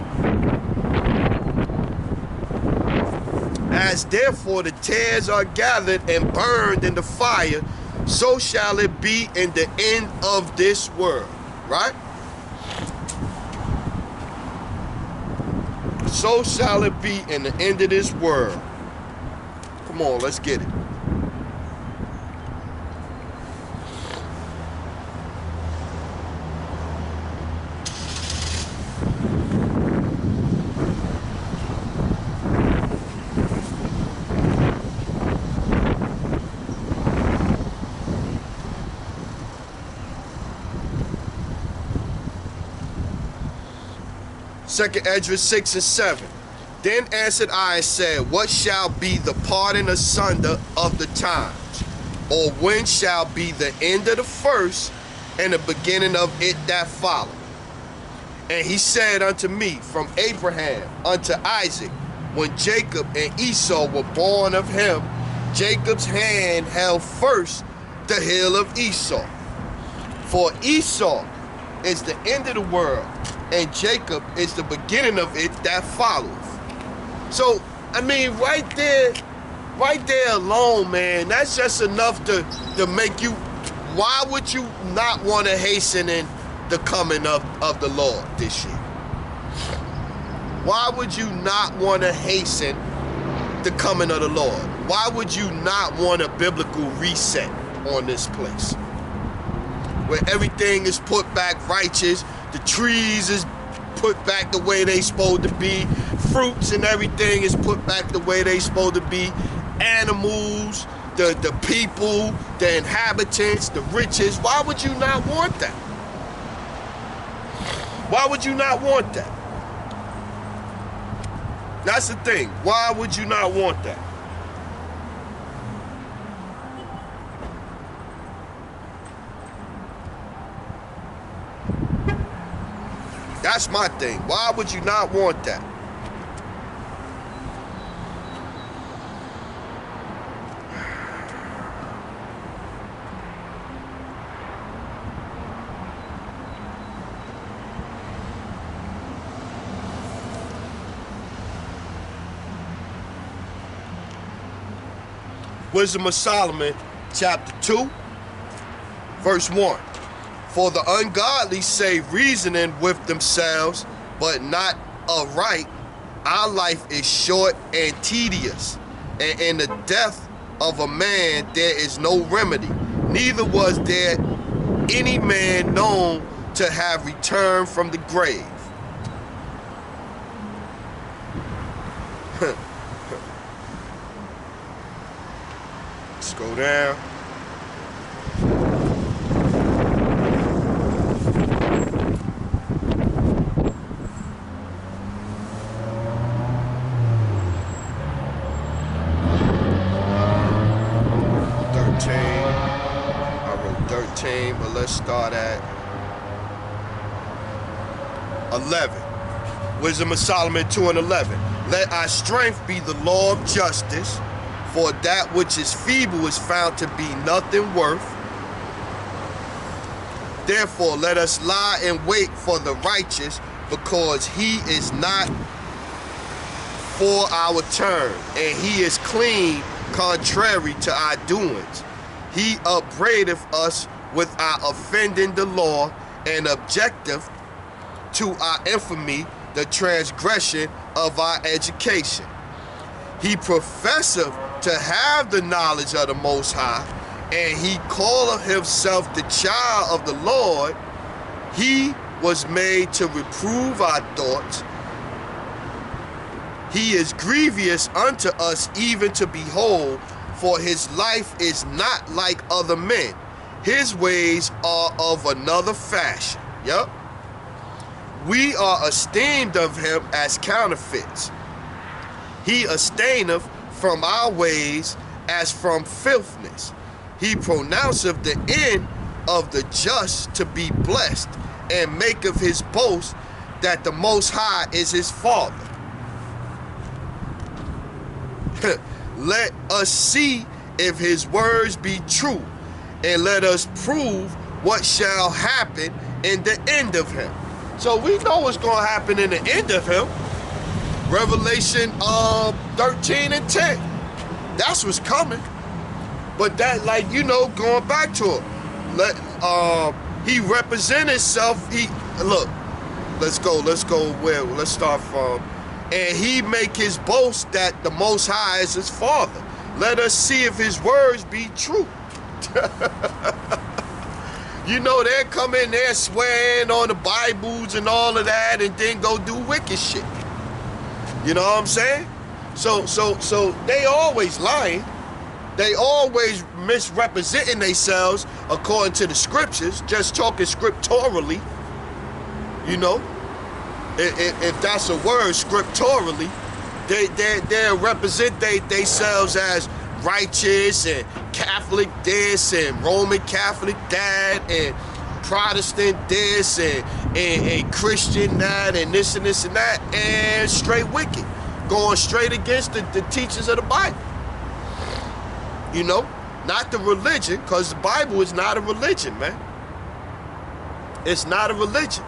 As therefore the tares are gathered and burned in the fire, so shall it be in the end of this world. Right? So shall it be in the end of this world. Come on, let's get it. Second Esdras 6 and 7. Then answered I and said, what shall be the parting asunder of the times? Or when shall be the end of the first and the beginning of it that follow? And he said unto me, from Abraham unto Isaac, when Jacob and Esau were born of him, Jacob's hand held first the heel of Esau. For Esau is the end of the world, and Jacob is the beginning of it that followeth. So, I mean, right there alone, man, that's just enough to make you, why would you not want to hasten in the coming of the Lord this year? Why would you not want to hasten the coming of the Lord? Why would you not want a biblical reset on this place? Where everything is put back righteous, the trees is put back the way they supposed to be, fruits and everything is put back the way they supposed to be, animals, the people, the inhabitants, the riches. Why would you not want that? Why would you not want that? That's the thing. Why would you not want that? That's my thing. Why would you not want that? Wisdom of Solomon, chapter 2, verse 1. For the ungodly say reasoning with themselves, but not aright. Our life is short and tedious, and in the death of a man there is no remedy. Neither was there any man known to have returned from the grave. Let's go down. I wrote 13, but let's start at 11. Wisdom of Solomon 2 and 11. Let our strength be the law of justice, for that which is feeble is found to be nothing worth. Therefore, let us lie in wait for the righteous, because he is not for our turn, and he is clean contrary to our doings. He upbraideth us with our offending the law, and objecteth to our infamy the transgression of our education. He professeth to have the knowledge of the Most High, and he calleth himself the child of the Lord. He was made to reprove our thoughts. He is grievous unto us even to behold, for his life is not like other men. His ways are of another fashion. Yup. We are esteemed of him as counterfeits. He abstaineth from our ways as from filthiness. He pronounceth the end of the just to be blessed, and maketh his boast that the Most High is his Father. Let us see if his words be true, and let us prove what shall happen in the end of him. So we know what's going to happen in the end of him. Revelation 13 and 10. That's what's coming. But that, like, you know, going back to it, he represent himself. Let's start from, and he make his boast that the Most High is his Father. Let us see if his words be true. You know, they come in there swearing on the Bibles and all of that, and then go do wicked shit. You know what I'm saying? So they always lying. They always misrepresenting themselves according to the scriptures, just talking scripturally. You know, if that's a word, scripturally, they represent themselves as righteous and Catholic this and Roman Catholic that and Protestant this and Christian that and this and this and that, and straight wicked, going straight against the teachings of the Bible. You know, not the religion, because the Bible is not a religion, man. It's not a religion.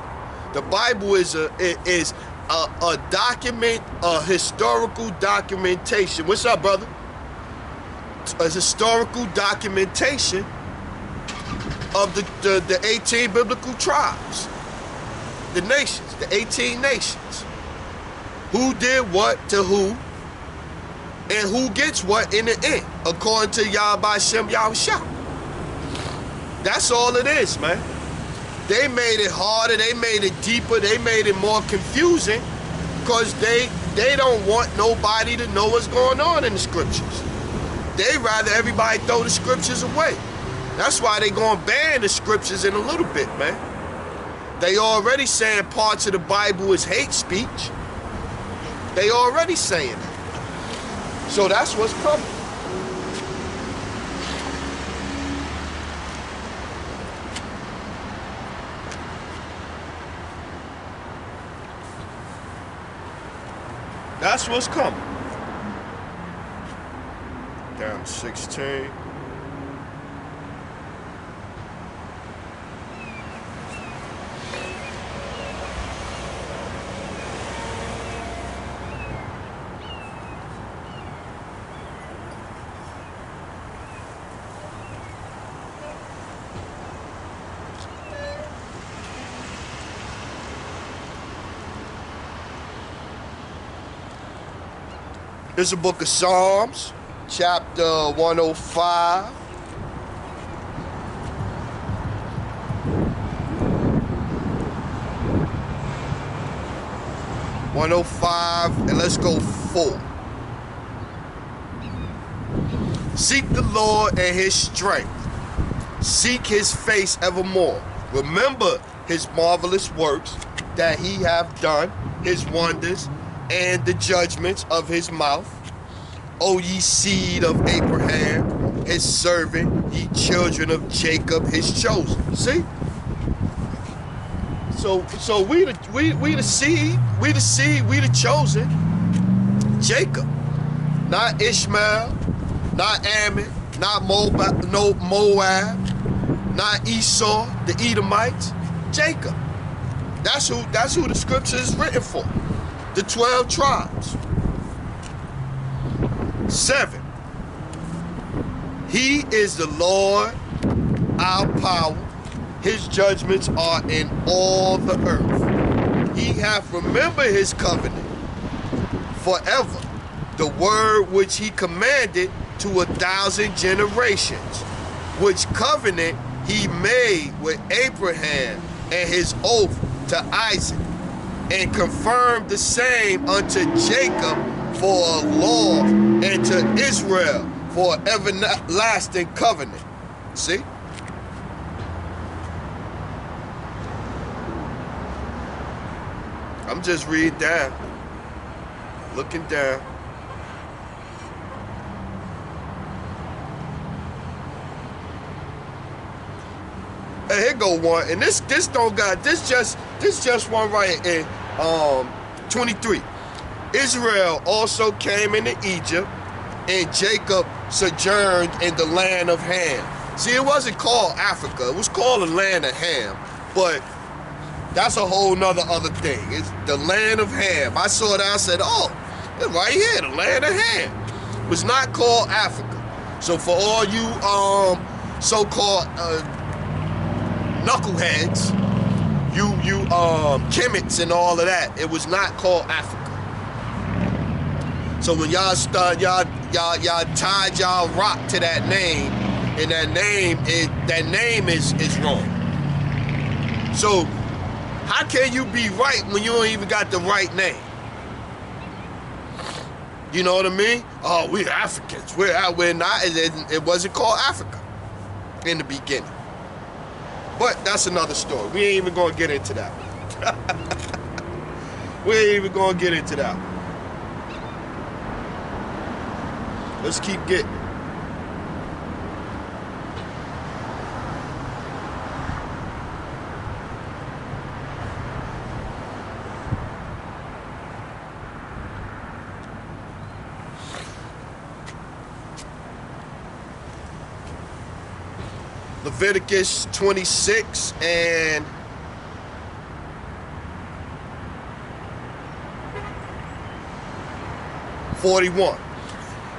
The Bible is a document, a historical documentation. What's up, brother? A historical documentation of the 18 biblical tribes, the nations, the 18 nations. Who did what to who, and who gets what in the end, according to Yahweh Shem Yahushua. That's all it is, man. They made it harder, they made it deeper, they made it more confusing, because they don't want nobody to know what's going on in the scriptures. They rather everybody throw the scriptures away. That's why they gonna ban the scriptures in a little bit, man. They already saying parts of the Bible is hate speech. They already saying it. So that's what's coming. That's what's coming. Down 16. This is the book of Psalms, chapter 105. 105, and let's go 4. Seek the Lord and his strength. Seek his face evermore. Remember his marvelous works that he hath done, his wonders, and the judgments of his mouth. O ye seed of Abraham, his servant, ye children of Jacob, his chosen. See? So we the seed, we the chosen. Jacob, not Ishmael, not Ammon, not Moab, not Esau, the Edomites. Jacob. That's who the scripture is written for. The 12 tribes. 7. He is the Lord, our power. His judgments are in all the earth. He hath remembered his covenant forever, the word which he commanded to 1,000 generations, which covenant he made with Abraham and his oath to Isaac, and confirmed the same unto Jacob for a law, and to Israel for an everlasting covenant. See? I'm just reading down, looking down. And here go one, and this don't got this just one right in 23. Israel also came into Egypt, and Jacob sojourned in the land of Ham. See, it wasn't called Africa; it was called the land of Ham. But that's a whole nother other thing. It's the land of Ham. I saw that. I said, "Oh, it's right here, the land of Ham." It was not called Africa. So for all you so-called knuckleheads, you Kemet's and all of that, it was not called Africa. So when y'all start, y'all tied y'all rock to that name, and that name is wrong. So how can you be right when you don't even got the right name? You know what I mean? Oh, we're Africans. We're not. It wasn't called Africa in the beginning. But that's another story. We ain't even gonna get into that. We ain't even gonna get into that. Let's keep getting. Leviticus 26 and 41.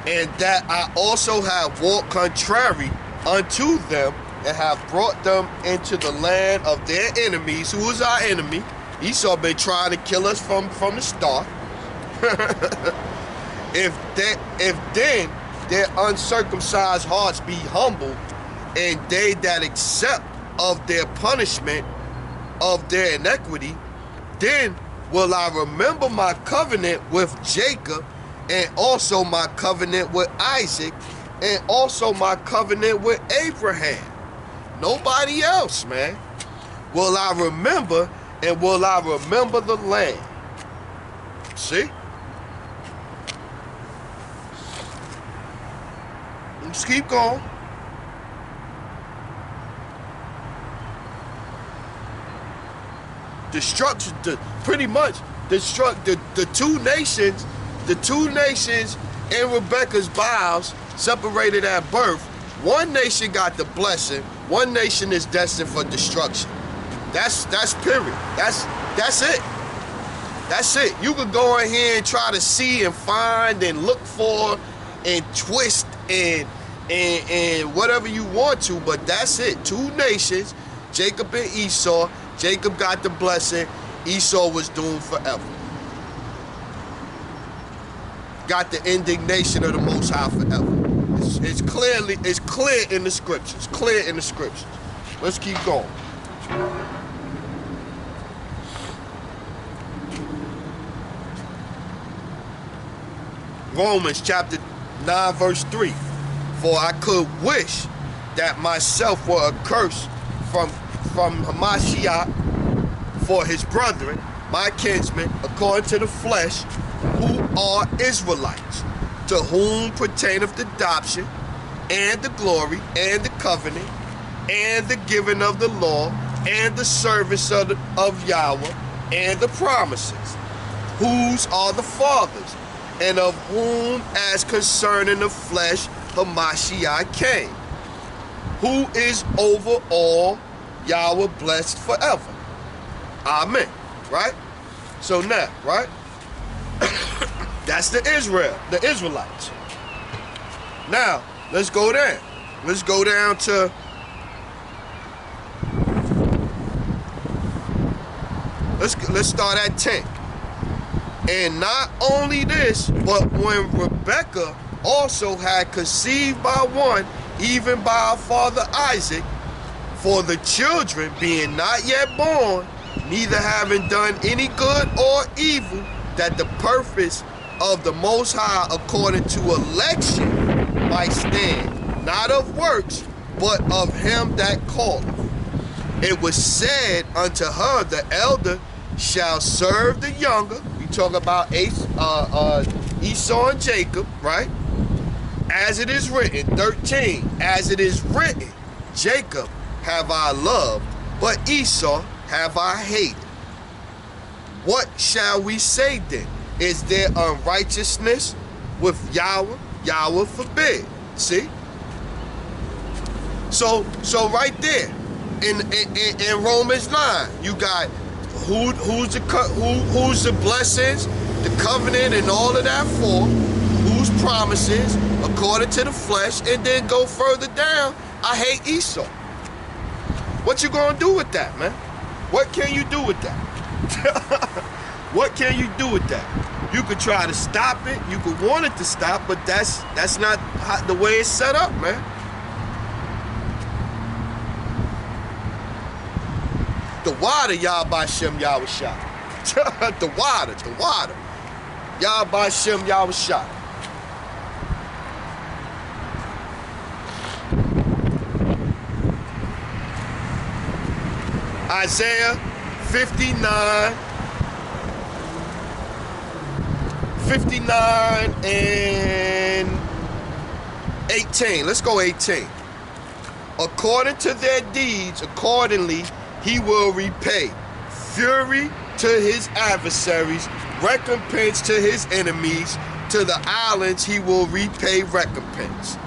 And that I also have walked contrary unto them, and have brought them into the land of their enemies. Who is our enemy? Esau been trying to kill us from the start. If then their uncircumcised hearts be humbled, and they that accept of their punishment of their iniquity, then will I remember my covenant with Jacob, and also my covenant with Isaac, and also my covenant with Abraham. Nobody else, man. will I remember, and will I remember the land. See? Let's keep going. Destruction, pretty much destruct the two nations in Rebekah's bowels separated at birth. One nation got the blessing, one nation is destined for destruction. That's period. That's it. That's it. You could go in here and try to see and find and look for and twist and whatever you want to, but that's it. Two nations, Jacob and Esau. Jacob got the blessing, Esau was doomed forever. Got the indignation of the Most High forever. It's clear in the scriptures. Clear in the scriptures. Let's keep going. Romans chapter 9 verse 3. For I could wish that myself were accursed from Hamashiach for his brethren, my kinsmen, according to the flesh, who are Israelites, to whom pertaineth the adoption, and the glory, and the covenant, and the giving of the law, and the service of Yahweh, and the promises, whose are the fathers, and of whom, as concerning the flesh, Hamashiach came, who is over all, Yahweh blessed forever. Amen. Right? So now, right? That's the Israelites. Now, let's go down. Let's go down to let's start at 10. And not only this, but when Rebekah also had conceived by one, even by our father Isaac, for the children being not yet born, neither having done any good or evil, that the purpose of the Most High according to election might stand, not of works, but of him that calleth. It was said unto her, the elder shall serve the younger. We talk about Esau and Jacob, right? As it is written, 13, as it is written, Jacob have I loved, but Esau have I hated. What shall we say then? Is there unrighteousness with Yahweh? Yahweh forbid. See? So right there in Romans 9, you got who's the blessings, the covenant, and all of that for, whose promises according to the flesh, and then go further down. I hate Esau. What you gonna do with that, man? What can you do with that? What can you do with that? You could try to stop it. You could want it to stop, but that's not how, the way it's set up, man. The water, Yahweh Shem Yahweh Shah. The water. Yahweh Shem Yahweh Shah. Isaiah 59 and 18. Let's go 18. According to their deeds, accordingly he will repay. Fury to his adversaries, recompense to his enemies. To the islands he will repay recompense.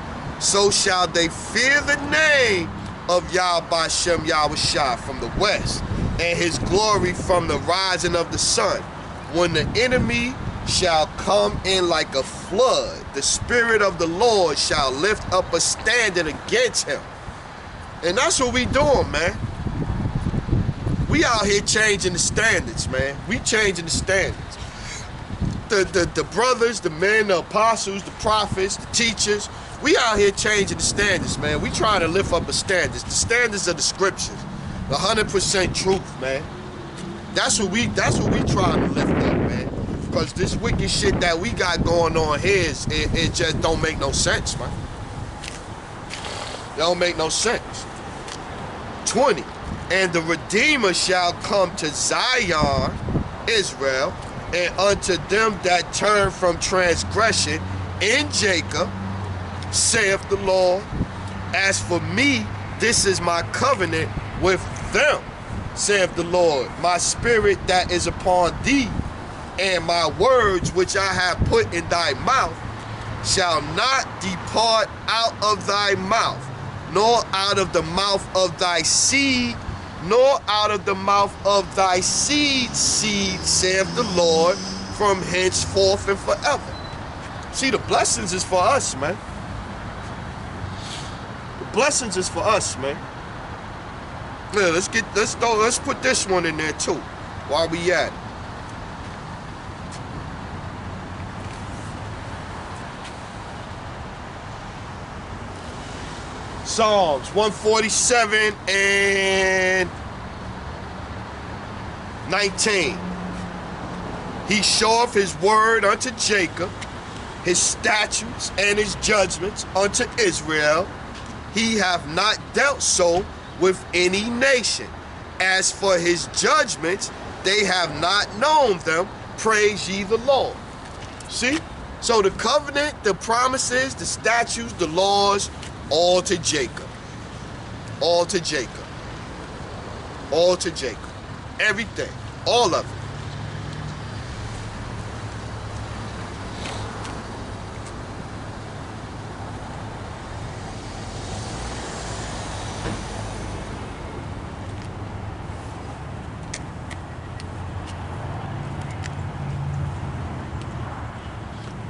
So shall they fear the name of Yahweh Shem Yahweh Shah from the west, and his glory from the rising of the sun. When the enemy shall come in like a flood, the Spirit of the Lord shall lift up a standard against him. And that's what we doing, man. We out here changing the standards, man. We changing the standards. The brothers, the men, the apostles, the prophets, the teachers, we out here changing the standards, man. We trying to lift up the standards of the scriptures, the 100% truth, man. That's what we trying to lift up, man. Because this wicked shit that we got going on here it just don't make no sense, man. It don't make no sense. 20. And the Redeemer shall come to Zion, Israel, and unto them that turn from transgression in Jacob, saith the Lord. As for me, this is my covenant with them, saith the Lord. My spirit that is upon thee, and my words which I have put in thy mouth, shall not depart out of thy mouth, nor out of the mouth of thy seed, nor out of the mouth of thy seed, saith the Lord, from henceforth and forever. See, the blessings is for us, man. The blessings is for us, man. Yeah, let's put this one in there too, while we at it. Psalms 147 and 19. He showeth his word unto Jacob, his statutes and his judgments unto Israel. He hath not dealt so with any nation. As for his judgments, they have not known them. Praise ye the Lord. See? So the covenant, the promises, the statutes, the laws, all to Jacob. All to Jacob. All to Jacob. Everything. All of it.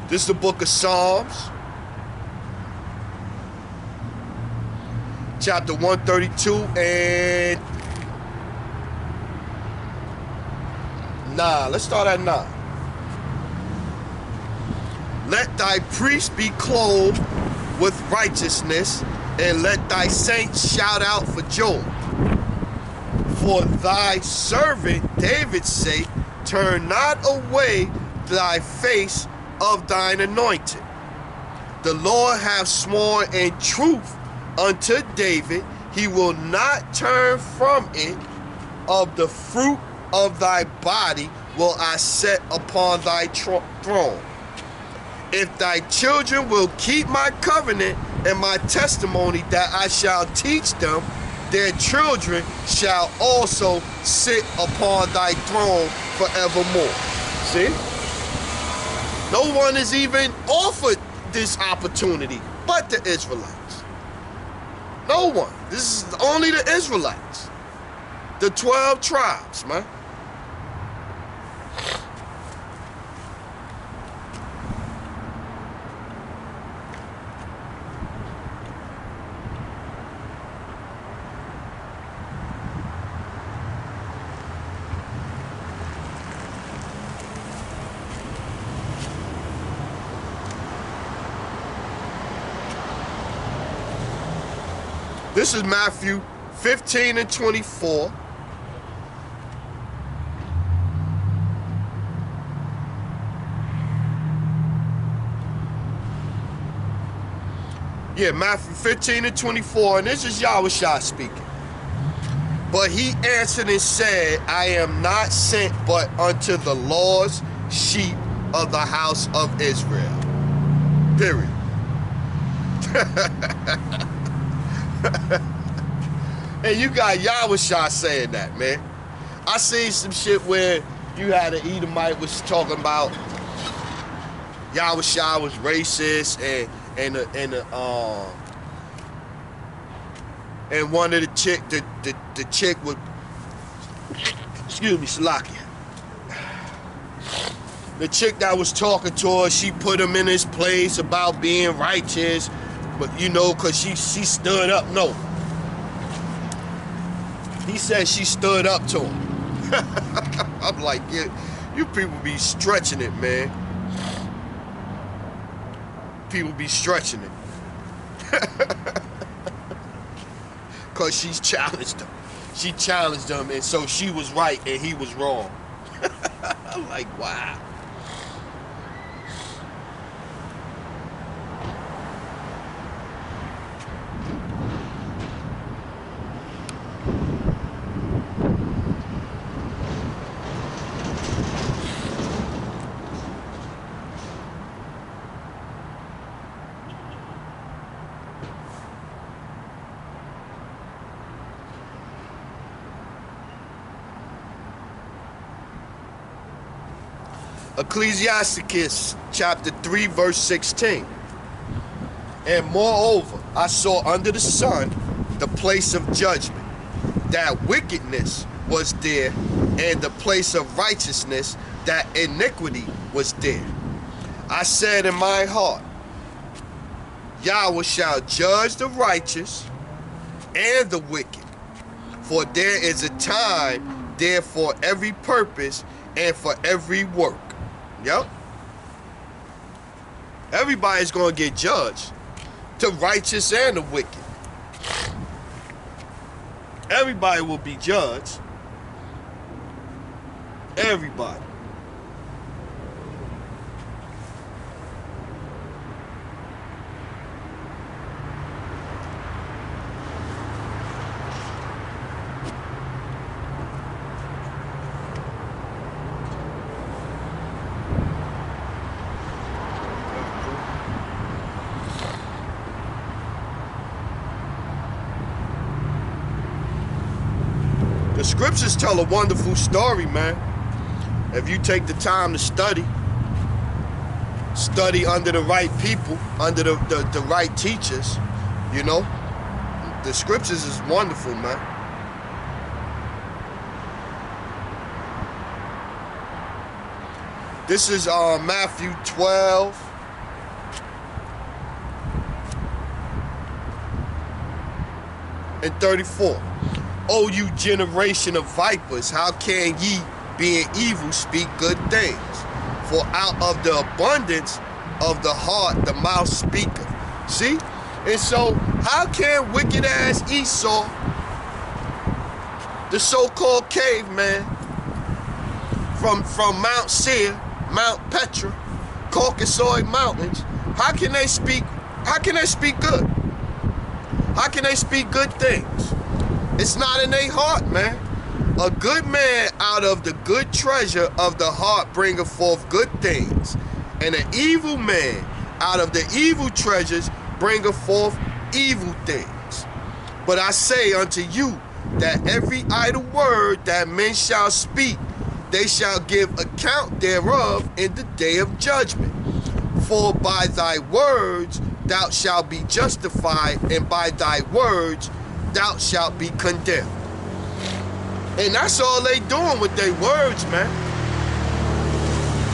This is the book of Psalms, chapter 132 and 9. Let's start at 9. Let thy priests be clothed with righteousness, and let thy saints shout out for joy. For thy servant David's sake, turn not away thy face of thine anointed. The Lord hath sworn in truth unto David, he will not turn from it. Of the fruit of thy body will I set upon thy throne. If thy children will keep my covenant and my testimony that I shall teach them, their children shall also sit upon thy throne forevermore. See? No one is even offered this opportunity but the Israelites. No one. This is only the Israelites. The 12 tribes, man. This is Matthew 15 and 24. Yeah, Matthew 15 and 24, and this is Yahushua speaking. But he answered and said, I am not sent but unto the Lord's sheep of the house of Israel. Period. And you got Yahushua saying that, man. I seen some shit where you had an Edomite was talking about Yahushua was racist and one of the chick would, excuse me, Salakia. The chick that was talking to her, she put him in his place about being righteous, but you know, cause she stood up. No, he said she stood up to him. I'm like, yeah, you people be stretching it, man. People be stretching it. Cause she's challenged him. She challenged him, and so she was right and he was wrong. I'm like, wow. Ecclesiasticus chapter 3 verse 16. And moreover, I saw under the sun the place of judgment, that wickedness was there, and the place of righteousness, that iniquity was there. I said in my heart, Yahweh shall judge the righteous and the wicked, for there is a time there for every purpose and for every work. Yep. Everybody's going to get judged, the righteous and the wicked. Everybody will be judged. Everybody. The scriptures tell a wonderful story, man. If you take the time to study under the right people, under the right teachers, you know, the scriptures is wonderful, man. This is Matthew 12. And 34. O you generation of vipers, how can ye, being evil, speak good things? For out of the abundance of the heart the mouth speaketh. See? And so, how can wicked ass Esau, the so-called caveman, from Mount Seir, Mount Petra, Caucasoid Mountains, how can they speak good? How can they speak good things? It's not in their heart, man. A good man out of the good treasure of the heart bringeth forth good things, and an evil man out of the evil treasures bringeth forth evil things. But I say unto you that every idle word that men shall speak, they shall give account thereof in the day of judgment. For by thy words thou shalt be justified, and by thy words thou shalt be condemned. And that's all they doing with their words, man.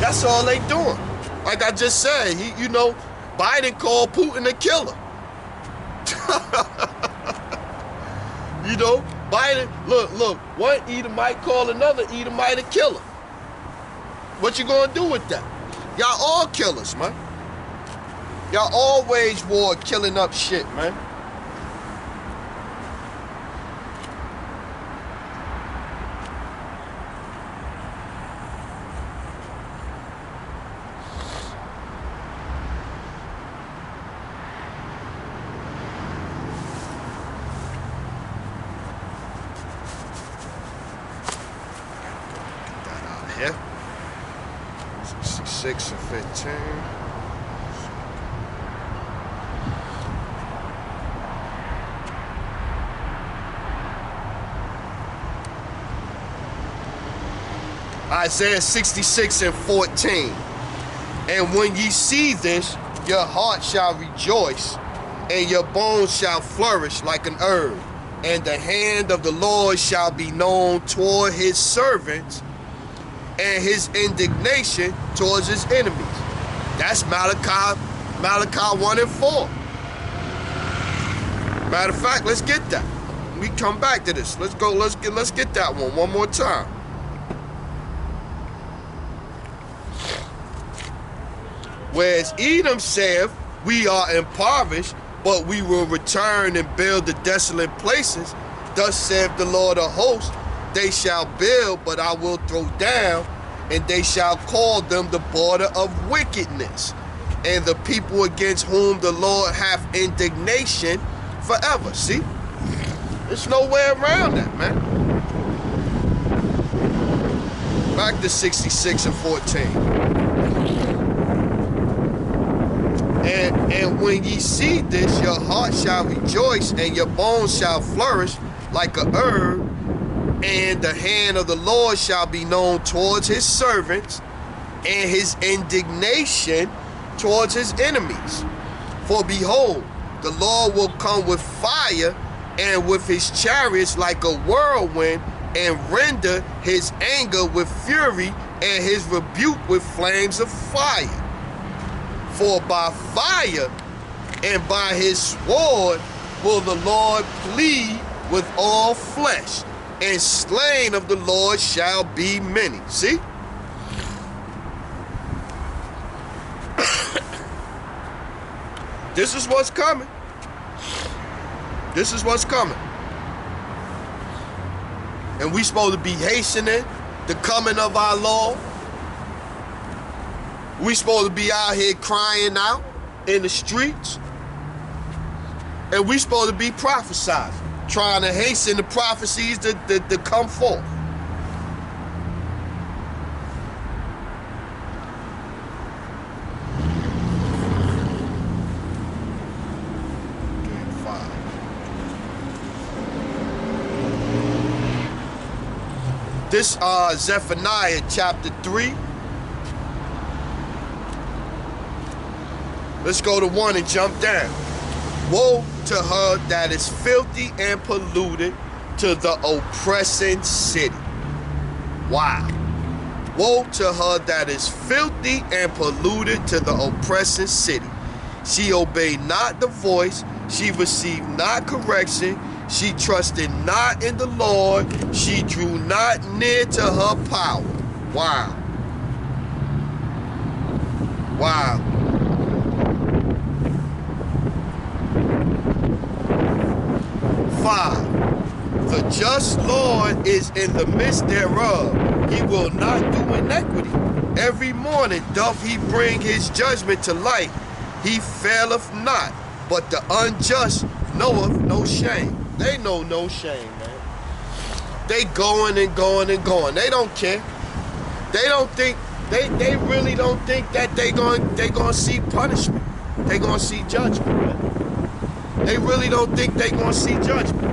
That's all they doing. Like I just said, you know, Biden called Putin a killer. You know, Biden, look, one Edomite called another Edomite a killer. What you gonna do with that? Y'all all killers, man. Y'all all wage war killing up shit, man. Here, 66 and 15. Isaiah 66 and 14. And when ye see this, your heart shall rejoice, and your bones shall flourish like an herb, and the hand of the Lord shall be known toward his servants, and his indignation towards his enemies. That's Malachi 1 and 4. Matter of fact, let's get that. We come back to this. Let's get that one more time. Whereas Edom saith, we are impoverished, but we will return and build the desolate places. Thus saith the Lord of hosts, they shall build, but I will throw down, and they shall call them the border of wickedness, and the people against whom the Lord hath indignation forever. See? There's no way around that, man. Back to 66 and 14. And when ye see this, your heart shall rejoice, and your bones shall flourish like a herb, and the hand of the Lord shall be known towards his servants, and his indignation towards his enemies. For behold, the Lord will come with fire and with his chariots like a whirlwind, and render his anger with fury and his rebuke with flames of fire. For by fire and by his sword will the Lord plead with all flesh, and slain of the Lord shall be many. See? This is what's coming. This is what's coming. And we supposed to be hastening the coming of our Lord. We supposed to be out here crying out in the streets. And we supposed to be prophesying, trying to hasten the prophecies to come forth. This Zephaniah chapter 3. Let's go to 1 and jump down. Woe to her that is filthy and polluted, to the oppressing city. Wow. Woe to her that is filthy and polluted, to the oppressing city. She obeyed not the voice, she received not correction, she trusted not in the Lord, she drew not near to her power. Wow. Wow. The just Lord is in the midst thereof. He will not do iniquity. Every morning doth he bring his judgment to light. He faileth not, but the unjust knoweth no shame. They know no shame, man. They going and going and going. They don't care. They don't think, they really don't think that they gonna see punishment. They gonna see judgment, man. They really don't think they gonna see judgment.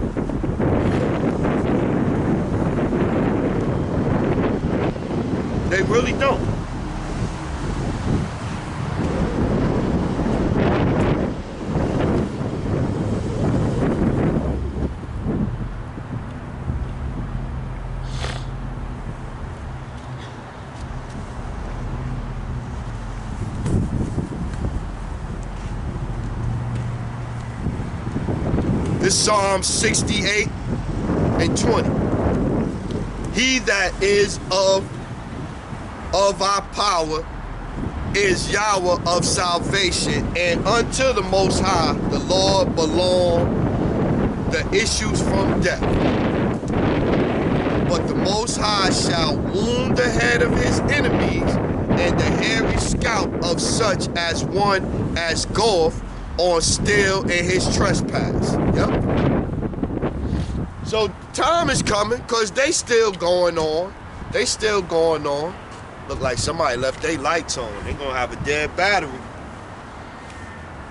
They really don't. This Psalm 68 and 20. He that is of our power is Yahweh of salvation, and unto the Most High the Lord belong the issues from death. But the Most High shall wound the head of his enemies, and the hairy scalp of such as one as goeth on still in his trespass. Yep. So time is coming, because they still going on. They still going on. Look like somebody left their lights on. They're going to have a dead battery.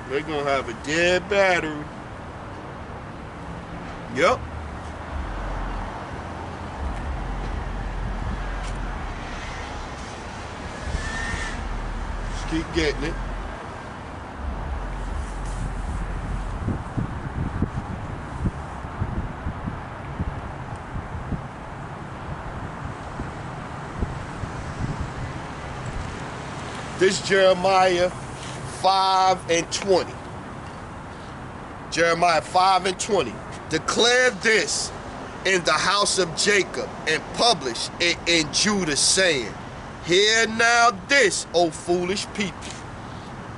They're going to have a dead battery. Yep. Just keep getting it. This Jeremiah 5 and 20. Jeremiah 5 and 20. Declare this in the house of Jacob, and publish it in Judah, saying, hear now this, O foolish people,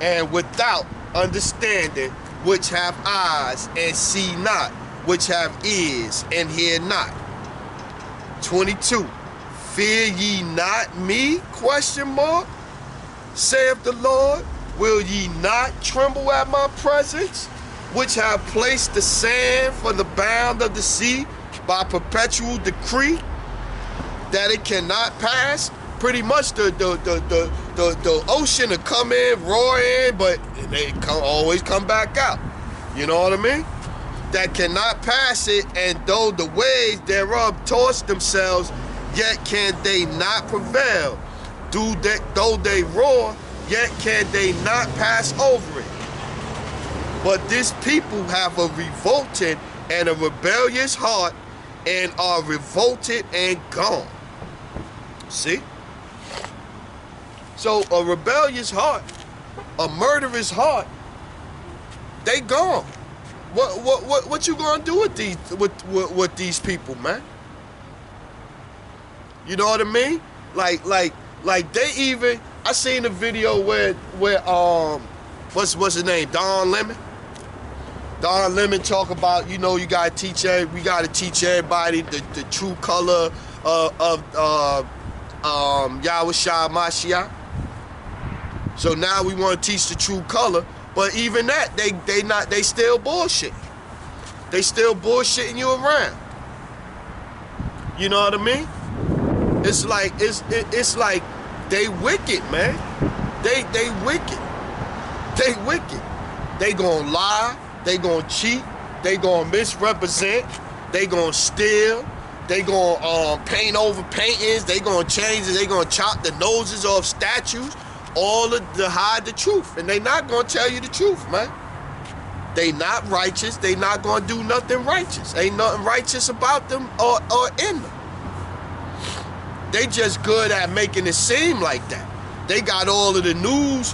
and without understanding, which have eyes and see not, which have ears and hear not. 22. Fear ye not me? Question mark. Saith the Lord, will ye not tremble at my presence, which have placed the sand for the bound of the sea by perpetual decree, that it cannot pass? Pretty much the ocean will come in, roar in, but they always come back out. You know what I mean? That cannot pass it, and though the waves thereof toss themselves, yet can they not prevail. Though they roar, yet can they not pass over it. But this people have a revolting and a rebellious heart, and are revolted and gone. See? So a rebellious heart, a murderous heart, they gone. What you gonna do with these people, man? You know what I mean? Like they even, I seen a video where what's his name? Don Lemon. Don Lemon talk about, you know, we gotta teach everybody the true color of Yahushua Mashiach. So now we want to teach the true color, but even that they still bullshit. They still bullshitting you around. You know what I mean? It's like they wicked, man. They wicked. They wicked. They gonna lie. They gonna cheat. They gonna misrepresent. They gonna steal. They gonna paint over paintings. They gonna change it. They gonna chop the noses off statues. All to hide the truth. And they not gonna tell you the truth, man. They not righteous. They not gonna do nothing righteous. Ain't nothing righteous about them or in them. They just good at making it seem like that. They got all of the news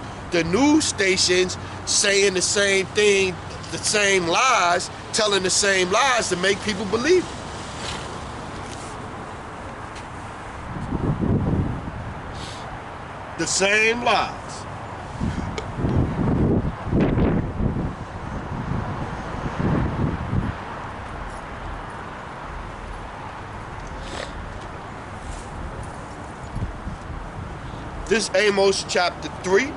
stations saying the same thing, the same lies, telling the same lies to make people believe it. The same lies. This Amos chapter 3.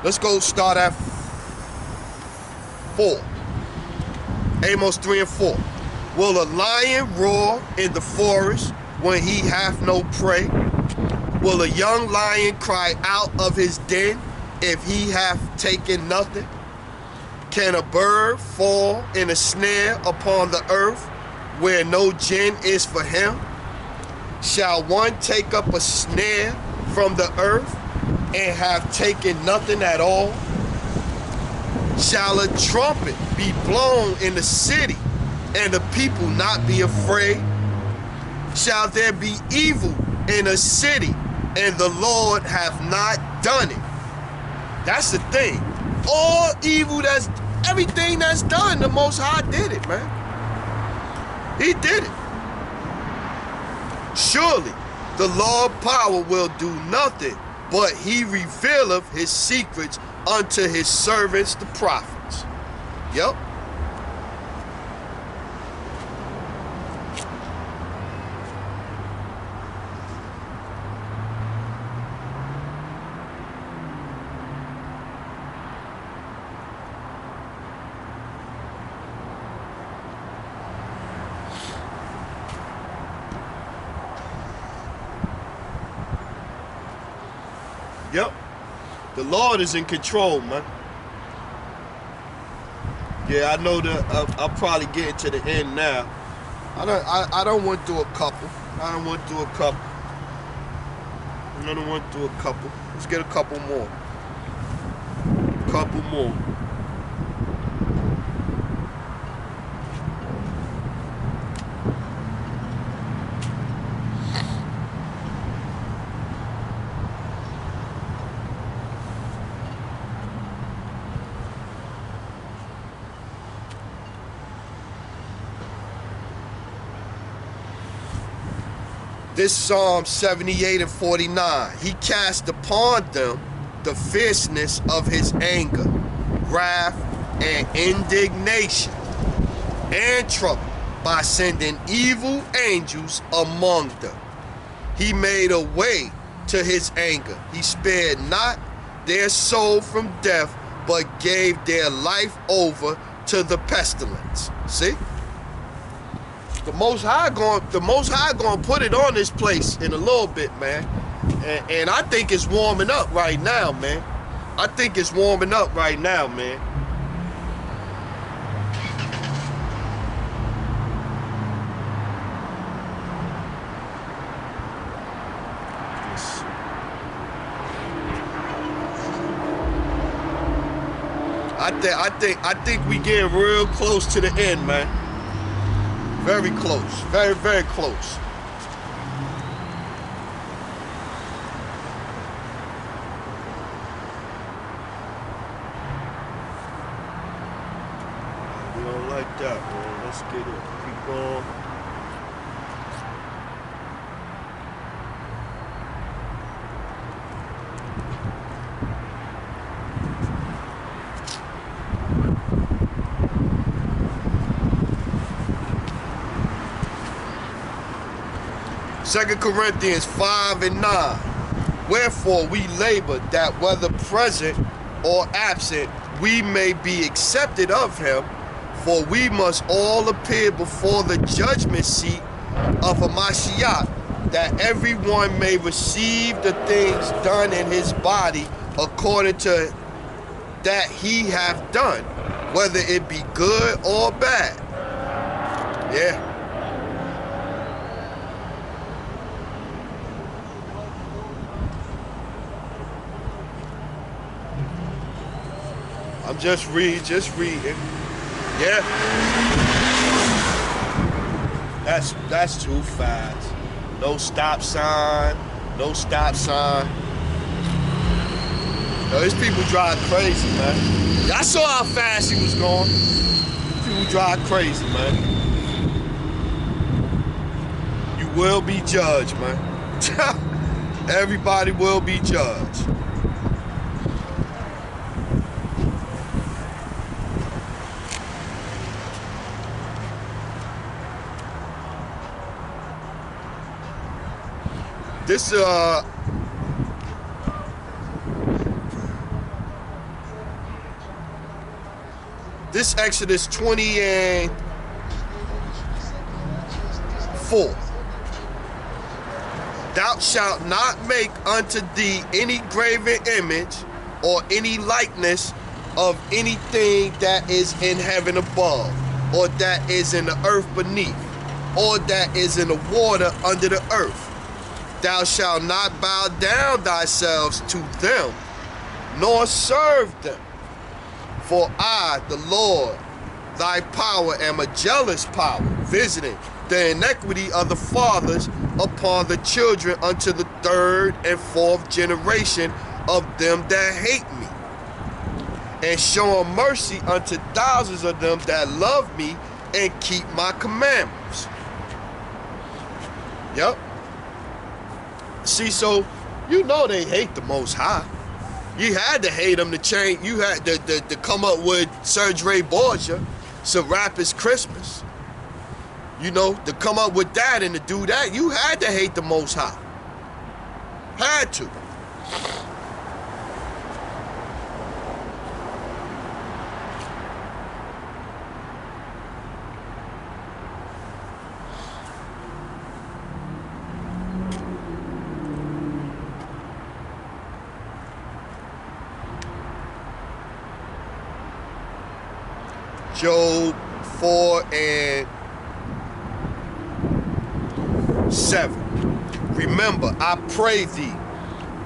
Let's go start at 4. Amos 3 and 4. Will a lion roar in the forest when he hath no prey? Will a young lion cry out of his den if he hath taken nothing? Can a bird fall in a snare upon the earth where no gin is for him? Shall one take up a snare from the earth and have taken nothing at all? Shall a trumpet be blown in the city, and the people not be afraid? Shall there be evil in a city, and the Lord have not done it? That's the thing. All evil, everything that's done, the Most High did it, man. He did it. Surely the Lord power will do nothing, but he revealeth his secrets unto his servants, the prophets. Yep. Yep. The Lord is in control, man. Yeah, I know that I'll probably get to the end now. I don't went through a couple. Let's get a couple more. This Psalm 78 and 49. He cast upon them the fierceness of his anger, wrath, and indignation, and trouble by sending evil angels among them. He made a way to his anger. He spared not their soul from death, but gave their life over to the pestilence. See? The Most High going put it on this place in a little bit, man. And I think it's warming up right now, man. I think we getting real close to the end, man. Very close. Very, very close. We don't like that, man. Let's get it. Keep going. Second Corinthians 5:9. Wherefore we labor that whether present or absent, we may be accepted of him, for we must all appear before the judgment seat of Hamashiach, that everyone may receive the things done in his body according to that he hath done, whether it be good or bad. Yeah. I'm just reading. Yeah. That's too fast. No stop sign. No stop sign. Yo, these people drive crazy, man. I saw how fast he was going. People drive crazy, man. You will be judged, man. Everybody will be judged. This Exodus 20:4. Thou shalt not make unto thee any graven image or any likeness of anything that is in heaven above, or that is in the earth beneath, or that is in the water under the earth. Thou shalt not bow down thyself to them, nor serve them. For I, the Lord, thy power, am a jealous power, visiting the iniquity of the fathers upon the children unto the third and fourth generation of them that hate me, and showing mercy unto thousands of them that love me and keep my commandments. Yep. See, so you know they hate the Most High. You had to hate him to change. You had to come up with Sergei Borgia, Serapis Christmas. You know, to come up with that and to do that, you had to hate the Most High. Had to. Job 4:7. Remember, I pray thee,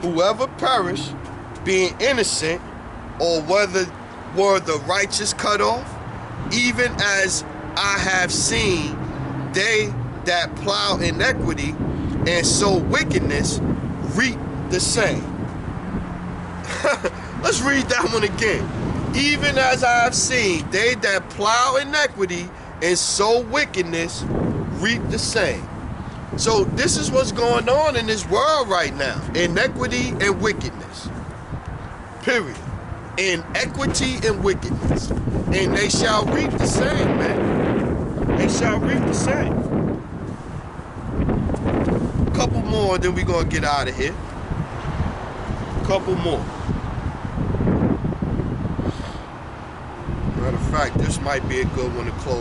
whoever perish, being innocent, or whether were the righteous cut off, even as I have seen they that plow iniquity and sow wickedness reap the same. Let's read that one again. Even as I have seen, they that plow iniquity and sow wickedness reap the same. So this is what's going on in this world right now. Inequity and wickedness. Period. Inequity and wickedness. And they shall reap the same, man. They shall reap the same. Couple more, then we're going to get out of here. Couple more. Matter of fact, this might be a good one to close.